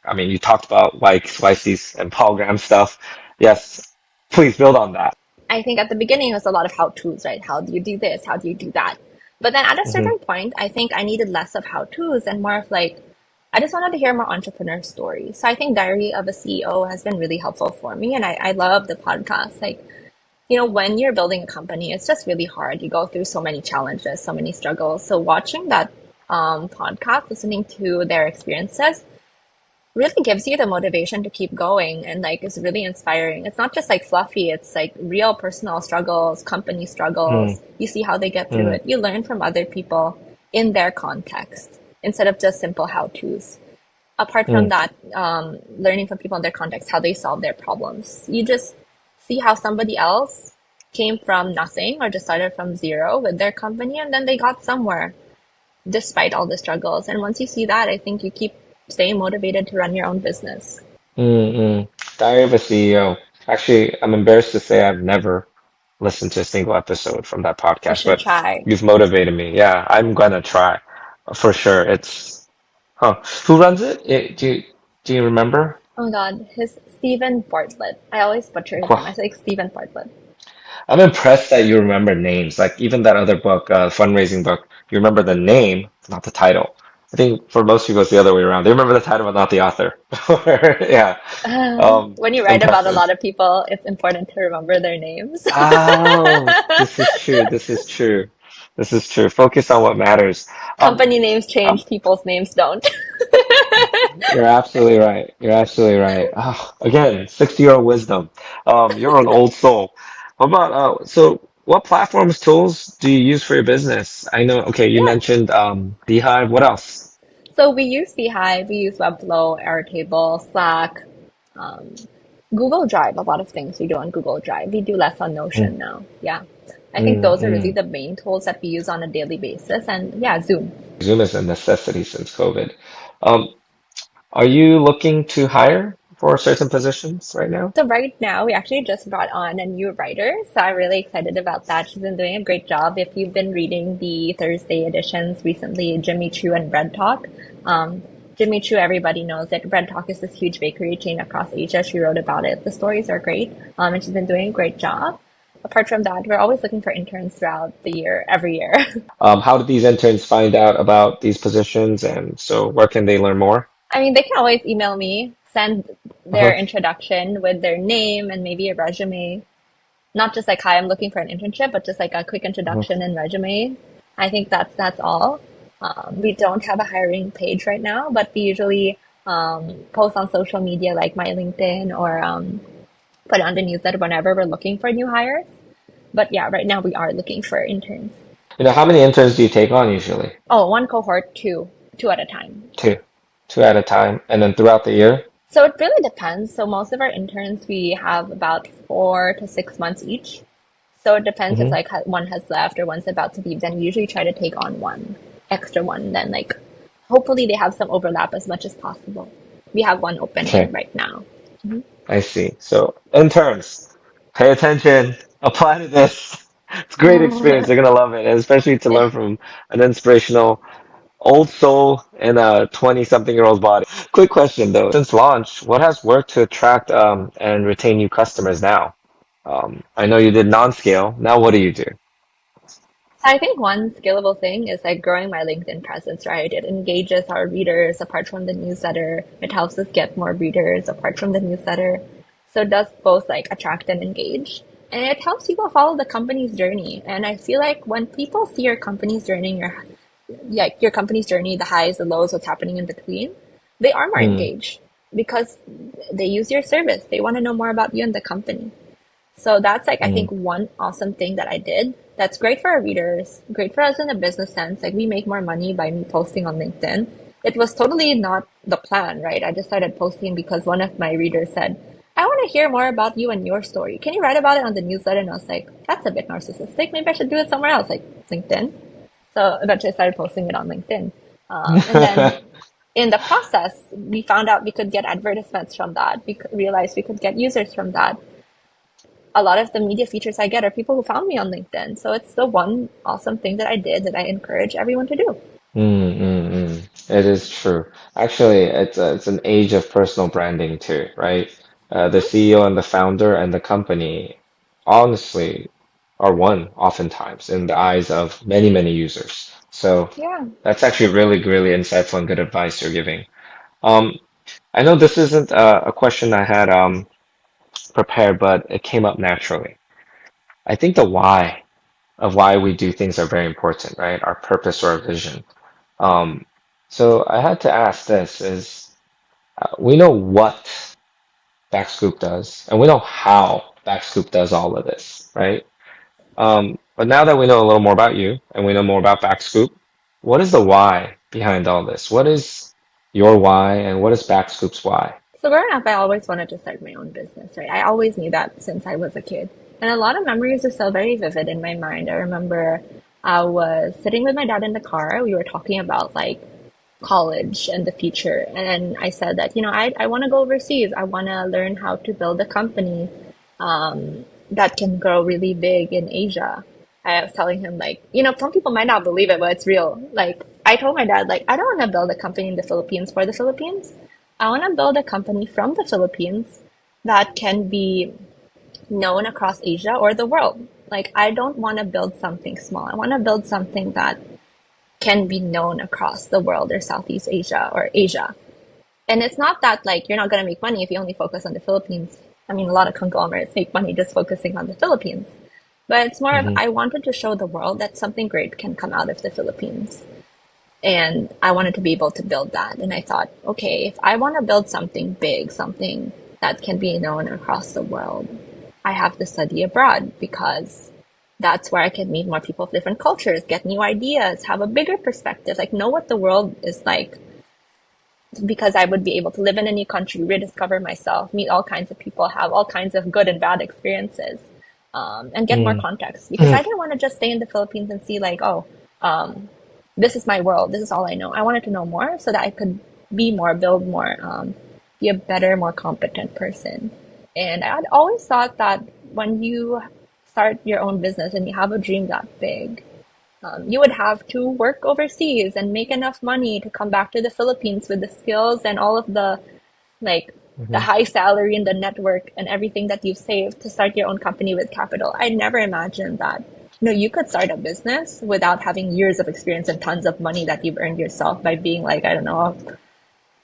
I mean, you talked about like Slicey's and Paul Graham stuff. Yes, please build on that. I think at the beginning it was a lot of how to's, right? How do you do this? How do you do that? But then at a Hmm. certain point, I think I needed less of how to's and more of like, I just wanted to hear more entrepreneur stories. So I think Diary of a CEO has been really helpful for me. And I love the podcast. Like, when you're building a company, it's just really hard. You go through so many challenges, so many struggles. So watching that podcast, listening to their experiences, really gives you the motivation to keep going and like is really inspiring. It's not just like fluffy, it's like real personal struggles, company Mm, struggles. You see how they get through mm, it. You learn from other people in their context instead of just simple how to's. Apart from mm. that, learning from people in their context, how they solve their problems. You just see how somebody else came from nothing or just started from zero with their company and then they got somewhere despite all the struggles. And once you see that, I think you keep staying motivated to run your own business. Mm, Diary of a CEO. Actually, I'm embarrassed to say I've never listened to a single episode from that You podcast, should but try. you've motivated me. Yeah, I'm gonna try for sure. Huh? Who runs it? Do you remember? Oh God, his Stephen Bartlett. I always butcher his name. I Qu- say like Stephen Bartlett. I'm impressed that you remember names. Like even that other book, fundraising book, you remember the name, not the title. I think for most people it's the other way around. They remember the title but not the author. Yeah. When you write about a Impressive. lot of people, it's important to remember their names. Oh, this is true. This is true. This is true. Focus on what matters. Um, Company names um, change, people's names don't. you're absolutely right. You're absolutely right. Again, 60-year-old wisdom. You're an old soul. What about so what platforms, tools do you use for your business? I know, okay, you Yeah. mentioned Beehive. What else? So we use Beehive, we use Webflow, Airtable, Slack, um, Google Drive. A lot of things we do on Google Drive. We do less on Mm, Notion now. Yeah. I think mm, those are really mm. the main tools that we use on a daily basis. And yeah, Zoom. Zoom is a necessity since COVID. Um, are you looking to hire for certain positions right now? So right now, we actually just brought on a new writer, so I'm really excited about that. She's been doing a great job. If you've been reading the Thursday editions recently, Jimmy Choo and Bread Talk, um, Jimmy Choo, everybody knows it. Bread Talk is this huge bakery chain across Asia. She wrote about it. The stories are great, and she's been doing a great job. Apart from that, we're always looking for interns throughout the year, every year. How did these interns find out about these positions? And so where can they learn more? I mean, they can always email me, send their Uh-huh. introduction with their name and maybe a resume. not just like, hi, I'm looking for an internship, but just like a quick Mhm. introduction and resume. I think that's all. We don't have a hiring page right now, but we usually post on social media like my LinkedIn or put on the newsletter whenever we're looking for new hires. But yeah, right now we are looking for interns. How many interns do you take on usually? Oh, one cohort, two at a time. Two. Two at a time. And then throughout the year? So it really depends. So most of our interns, we have about 4 to 6 months each. So it depends if Hmm. like one has left or one's about to leave. Then we usually try to take on one extra one. Then like hopefully they have some overlap as much as possible. We have one opening Okay, right now. Mhm. I see. So interns, pay attention, apply to this. It's a great experience. They're gonna love it, and especially to learn from an inspirational old soul in a 20-something-year-old's body. Quick question though. Since launch, what has worked to attract and retain new customers now? I know you did non-scale. Now what do you do? I think one scalable thing is like growing my LinkedIn presence, right? It engages our readers apart from the newsletter. It helps us get more readers apart from the newsletter. So it does both like attract and engage. And it helps people follow the company's journey. And I feel like when people see your company's journey, your company's journey, the highs, the lows, what's happening in between, they are more Hmm. engaged because they use your service. They want to know more about you and the company. So that's like, I Hmm. think one awesome thing that I did. That's great for our readers, great for us in a business sense. Like we make more money by me posting on LinkedIn. It was totally not the plan, right? I just started posting because one of my readers said, I want to hear more about you and your story. Can you write about it on the newsletter? And I was like, that's a bit narcissistic. Maybe I should do it somewhere else, like LinkedIn. So eventually I started posting it on LinkedIn. And then in the process, we found out we could get advertisements from that. Realized we could get users from that. A lot of the media features I get are people who found me on LinkedIn. So it's the one awesome thing that I did that I encourage everyone to do. Mm, mm, mm. It is true. Actually, it's an age of personal branding too, right? The Hmm. CEO and the founder and the company honestly are one oftentimes in the eyes of many, many users. So Yeah. that's actually really, really insightful and good advice you're giving. Um, I know this isn't a question I had prepared, but it came up naturally. I think the why of why we do things are very important, right? Our purpose or our vision. Um, so I had to ask this is we know what BackScoop does, and we know how BackScoop does all of this, right? But now that we know a little more about you and we know more about BackScoop, what is the why behind all this? What is your why and what is BackScoop's why? So growing up, I always wanted to start my own business, right? I always knew that since I was a kid. And a lot of memories are still very vivid in my mind. I remember I was sitting with my dad in the car. We were talking about like college and the future. And I said that, I want to go overseas. I want to learn how to build a company that can grow really big in Asia. I was telling him like, some people might not believe it, but it's real. Like I told my dad, like, I don't want to build a company in the Philippines for the Philippines. I want to build a company from the Philippines that can be known across Asia or the world. Like I don't want to build something small. I want to build something that can be known across the world or Southeast Asia or Asia. And it's not that like you're not going to make money if you only focus on the Philippines. I mean, a lot of conglomerates make money just focusing on the Philippines. But it's more of Hmm. I wanted to show the world that something great can come out of the Philippines. And I wanted to be able to build that. And I thought, okay, if I want to build something big, something that can be known across the world, I have to study abroad because that's where I can meet more people of different cultures, get new ideas, have a bigger perspective, like know what the world is like because I would be able to live in a new country, rediscover myself, meet all kinds of people, have all kinds of good and bad experiences, and get more Mm. context. Because I didn't want to just stay in the Philippines and see, like, oh, this is my world, this is all I know. I wanted to know more so that I could be more, build more, be a better, more competent person. And I had always thought that when you start your own business and you have a dream that big, you would have to work overseas and make enough money to come back to the Philippines with the skills and all of the like the Hmm. high salary and the network and everything that you've saved to start your own company with capital. I never imagined that. You could start a business without having years of experience and tons of money that you've earned yourself by being like, I don't know,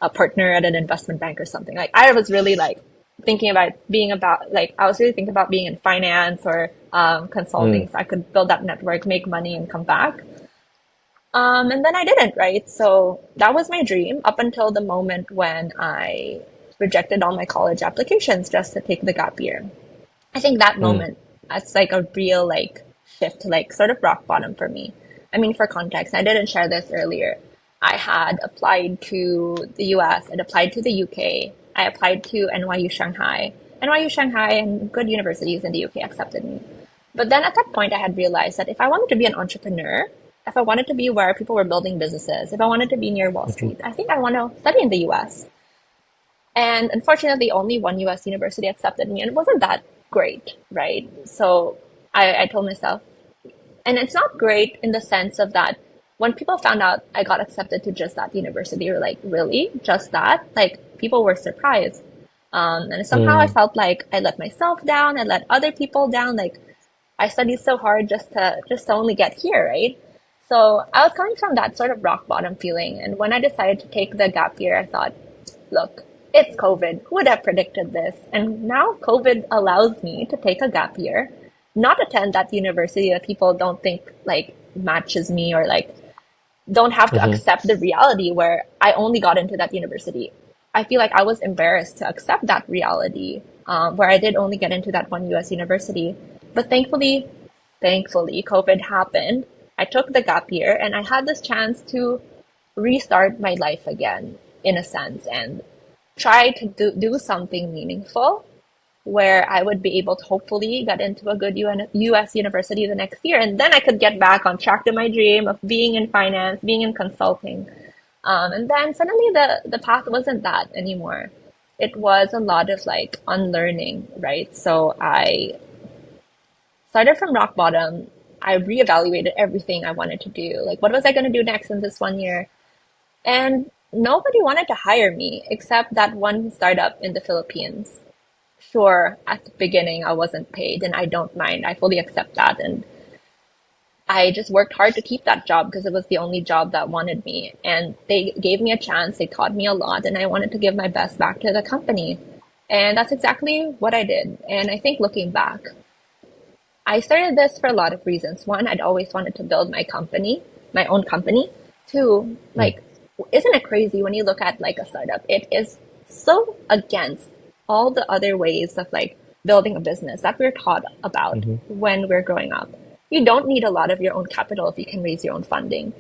a partner at an investment bank or something. Like I was really like thinking about being about like I was really thinking about being in finance or Mm, consulting, so I could build that network, make money, and come back. And then I didn't, right? So that was my dream up until the moment when I rejected all my college applications just to take the gap year. I think that mm, moment, that's like a real like shift, like sort of rock bottom for me. I mean, for context, I didn't share this earlier. I had applied to the US, I'd applied to the UK, I applied to NYU Shanghai. NYU Shanghai and good universities in the UK accepted me. But then at that point, I had realized that if I wanted to be an entrepreneur, if I wanted to be where people were building businesses, if I wanted to be near Wall mhm, Street, I think I want to study in the US. And unfortunately, only one US university accepted me, and it wasn't that great, right? So I told myself, and it's not great in the sense of that when people found out I got accepted to just that university, they were like, really? Just that? Like, people were surprised. And somehow I mm, felt like I let myself down, I let other people down. Like, I studied so hard just to only get here, right? So I was coming from that sort of rock bottom feeling. And when I decided to take the gap year, I thought, look, it's COVID. Who would have predicted this? And now COVID allows me to take a gap year, not attend that university that people don't think like matches me or like don't have to mhm, accept the reality where I only got into that university. I feel like I was embarrassed to accept that reality where I did only get into that one US university. But thankfully, COVID happened. I took the gap year and I had this chance to restart my life again, in a sense, and try to do something meaningful where I would be able to hopefully get into a good US university the next year. And then I could get back on track to my dream of being in finance, being in consulting. And then suddenly the path wasn't that anymore. It was a lot of like unlearning, right? So I started from rock bottom. I reevaluated everything I wanted to do. Like, what was I going to do next in this one year? And nobody wanted to hire me except that one startup in the Philippines. Sure, at the beginning I wasn't paid and I don't mind. I fully accept that. And I just worked hard to keep that job because it was the only job that wanted me. And they gave me a chance, they taught me a lot, and I wanted to give my best back to the company. And that's exactly what I did. And I think looking back, I started this for a lot of reasons. One, I'd always wanted to build my company, my own company. Two, mm, like, isn't it crazy when you look at like a startup? It is so against all the other ways of like building a business that we're taught about mhm, when we're growing up. You don't need a lot of your own capital if you can raise your own funding.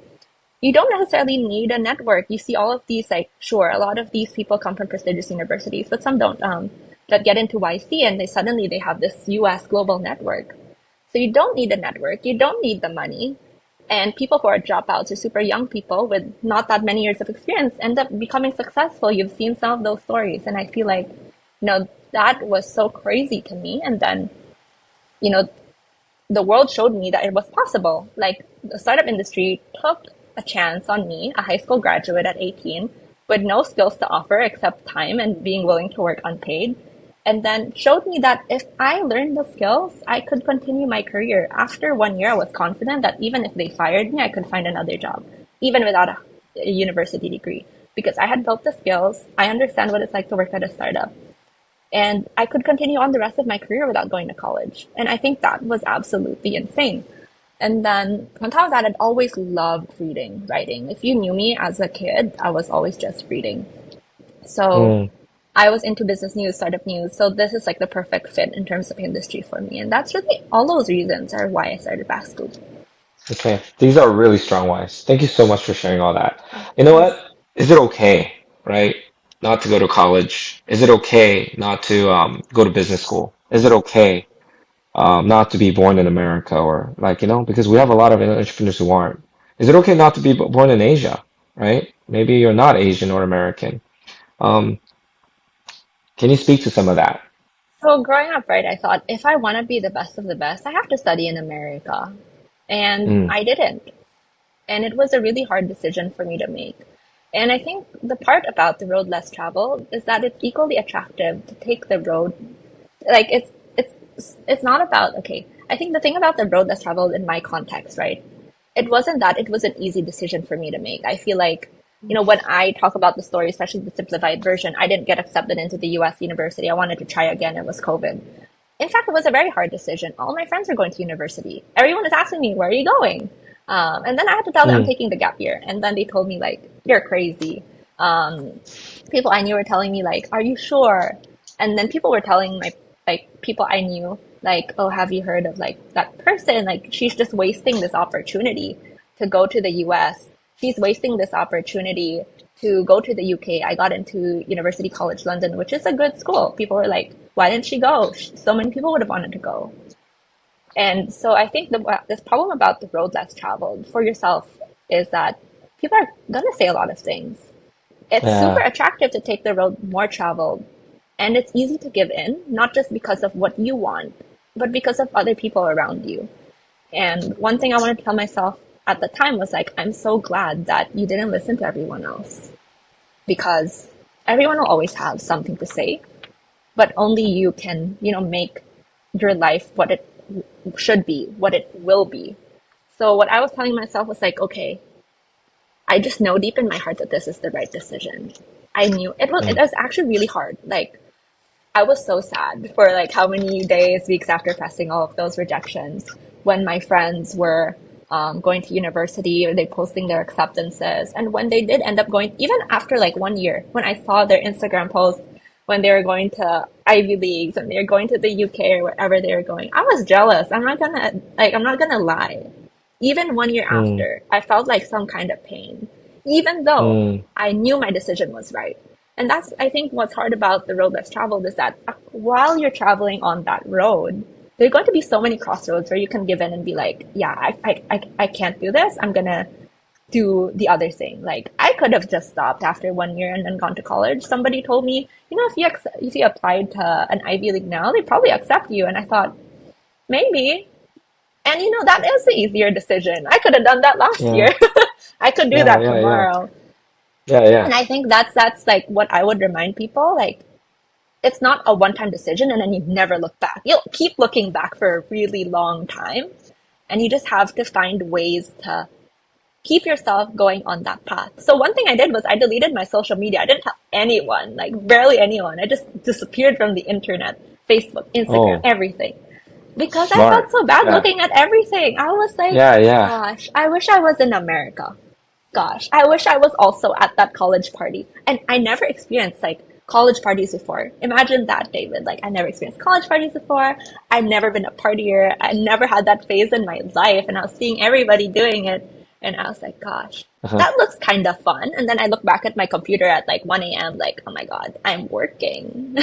You don't necessarily need a network. You see all of these, like, sure, a lot of these people come from prestigious universities, but some don't, that get into YC and they have this US global network. So you don't need a network. You don't need the money. And people who are dropouts or super young people with not that many years of experience end up becoming successful. You've seen some of those stories. And I feel like, that was so crazy to me. And then, you know, the world showed me that it was possible. Like the startup industry took a chance on me, a high school graduate at 18, with no skills to offer except time and being willing to work unpaid. And then showed me that if I learned the skills, I could continue my career. After one year, I was confident that even if they fired me, I could find another job, even without a university degree, because I had built the skills. I understand what it's like to work at a startup. And I could continue on the rest of my career without going to college. And I think that was absolutely insane. And then on top of that, I'd always loved reading, writing. If you knew me as a kid, I was always just reading. So mm. I was into business news, startup news. So this is like the perfect fit in terms of industry for me. And that's really all those reasons are why I started BackScoop. Okay, these are really strong whys. Thank you so much for sharing all that. Of You know course. what? Is it okay, right? Not to go to college? Is it okay not to go to business school? Is it okay not to be born in America or like, because we have a lot of entrepreneurs who aren't. Is it okay not to be born in Asia, right? Maybe you're not Asian or American. Um, can you speak to some of that? So growing up, right, I thought if I want to be the best of the best, I have to study in America. And Mm, I didn't. And it was a really hard decision for me to make. And I think the part about the road less traveled is that it's equally attractive to take the road. Like it's not about okay. I think the thing about the road less traveled in my context, right? It wasn't that it was an easy decision for me to make. I feel like when I talk about the story, especially the simplified version, I didn't get accepted into the US university. I wanted to try again. It was COVID. In fact, it was a very hard decision. All my friends are going to university. Everyone is asking me, where are you going? And then I had to tell them I'm Mm, taking the gap year. And then they told me, like, you're crazy. Um, People I knew were telling me, like, are you sure? And then people were telling my, like, people I knew, like, oh, have you heard of, like, that person? Like, she's just wasting this opportunity to go to the US. She's wasting this opportunity to go to the UK. I got into University College London, which is a good school. People were like, why didn't she go? So many people would have wanted to go. And so I think this problem about the road less traveled for yourself is that people are going to say a lot of things. It's super yeah. attractive to take the road more traveled, and it's easy to give in, not just because of what you want, but because of other people around you. And one thing I wanted to tell myself at the time was like, I'm so glad that you didn't listen to everyone else, because everyone will always have something to say, but only you can, make your life what it should be, what it will be. So what I was telling myself was like, okay, I just know deep in my heart that this is the right decision. I knew it Mm, was actually really hard. Like, I was so sad for like how many days, weeks after pressing all of those rejections when my friends were going to university or they posting their acceptances. And when they did end up going, even after like 1 year, when I saw their Instagram posts when they were going to Ivy Leagues and they were going to the UK or wherever they were going, I was jealous. I'm not gonna lie. Even 1 year mm, after, I felt like some kind of pain, even though mm, I knew my decision was right. And that's, I think, what's hard about the road less traveled is that while you're traveling on that road, there are going to be so many crossroads where you can give in and be like, yeah, I can't do this. I'm going to do the other thing. Like, I could have just stopped after 1 year and then gone to college. Somebody told me, if you applied to an Ivy League now, they probably accept you. And I thought, maybe. And that is the easier decision. I could have done that last year. yeah. I could do Yeah, that yeah, yeah. tomorrow. Yeah, yeah. And I think that's like what I would remind people. Like, it's not a one-time decision and then you never look back. You'll keep looking back for a really long time. And you just have to find ways to keep yourself going on that path. So one thing I did was I deleted my social media. I didn't tell anyone, like barely anyone. I just disappeared from the internet, Facebook, Instagram, Oh, everything. Because I felt smart. so bad Yeah. looking at everything. I was like, Yeah, yeah. gosh, I wish I was in America. Gosh, I wish I was also at that college party. And I never experienced like college parties before. Imagine that, David. Like, I never experienced college parties before. I've never been a partier. I never had that phase in my life. And I was seeing everybody doing it. And I was like, gosh, Uh-huh. that looks kind of fun. And then I look back at my computer at like 1 a.m., like, oh my God, I'm working.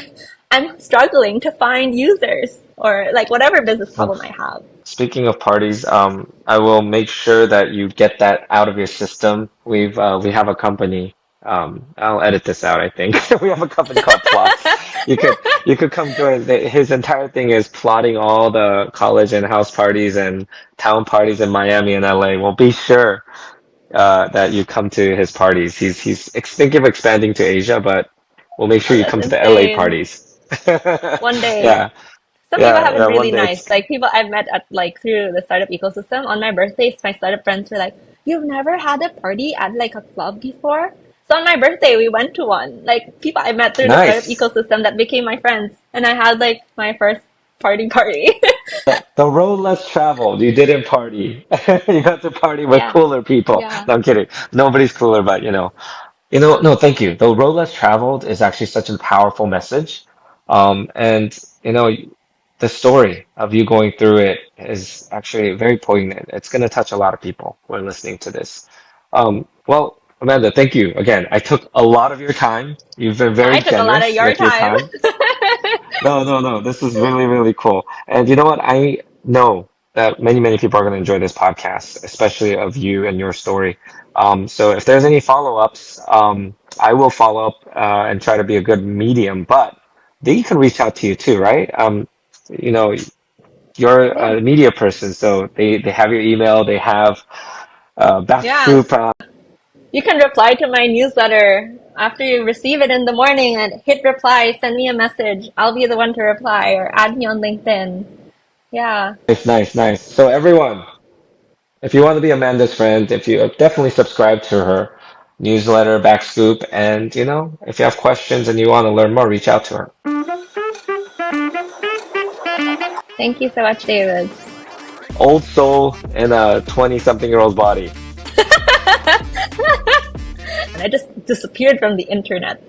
I'm struggling to find users or like whatever business problem I have. Speaking of parties, I will make sure that you get that out of your system. We have a company. I'll edit this out, I think. We have a company called Plots. You could come join. His entire thing is plotting all the college and house parties and town parties in Miami and LA. Well, be sure that you come to his parties. He's thinking of expanding to Asia, but we'll make sure Oh, you that's come to the LA insane. parties. One day. Yeah, Some people yeah, have been yeah. really One day. nice. Like people I've met at like through the startup ecosystem. On my birthdays, my startup friends were like, "You've never had a party at like a club before?" So on my birthday, we went to one. Like people I met through the startup Nice. ecosystem that became my friends, and I had like my first party. The road less traveled. You didn't party. You got to party with Yeah, cooler people. yeah. No, I'm kidding. Nobody's cooler, but no, thank you. The road less traveled is actually such a powerful message. And the story of you going through it is actually very poignant. It's going to touch a lot of people who are listening to this. Well, Amanda, thank you again. I took a lot of your time. You've been I very took a lot of generous your with your time. time. No, no, no. This is really, really cool. And you know what? I know that many, many people are going to enjoy this podcast, especially of you and your story. So if there's any follow-ups, I will follow up and try to be a good medium, but they can reach out to you too, right? You know, you're Yeah, a media person, so they have your email, they have yeah. BackScoop. You can reply to my newsletter after you receive it in the morning and hit reply, send me a message. I'll be the one to reply or add me on LinkedIn. Yeah. Nice, nice, nice. So everyone, if you want to be Amanda's friend, if you definitely subscribe to her. newsletter, BackScoop. And, if you have questions and you want to learn more, reach out to her. Thank you so much, David. Old soul in a 20-something-year-old body. And I just disappeared from the internet.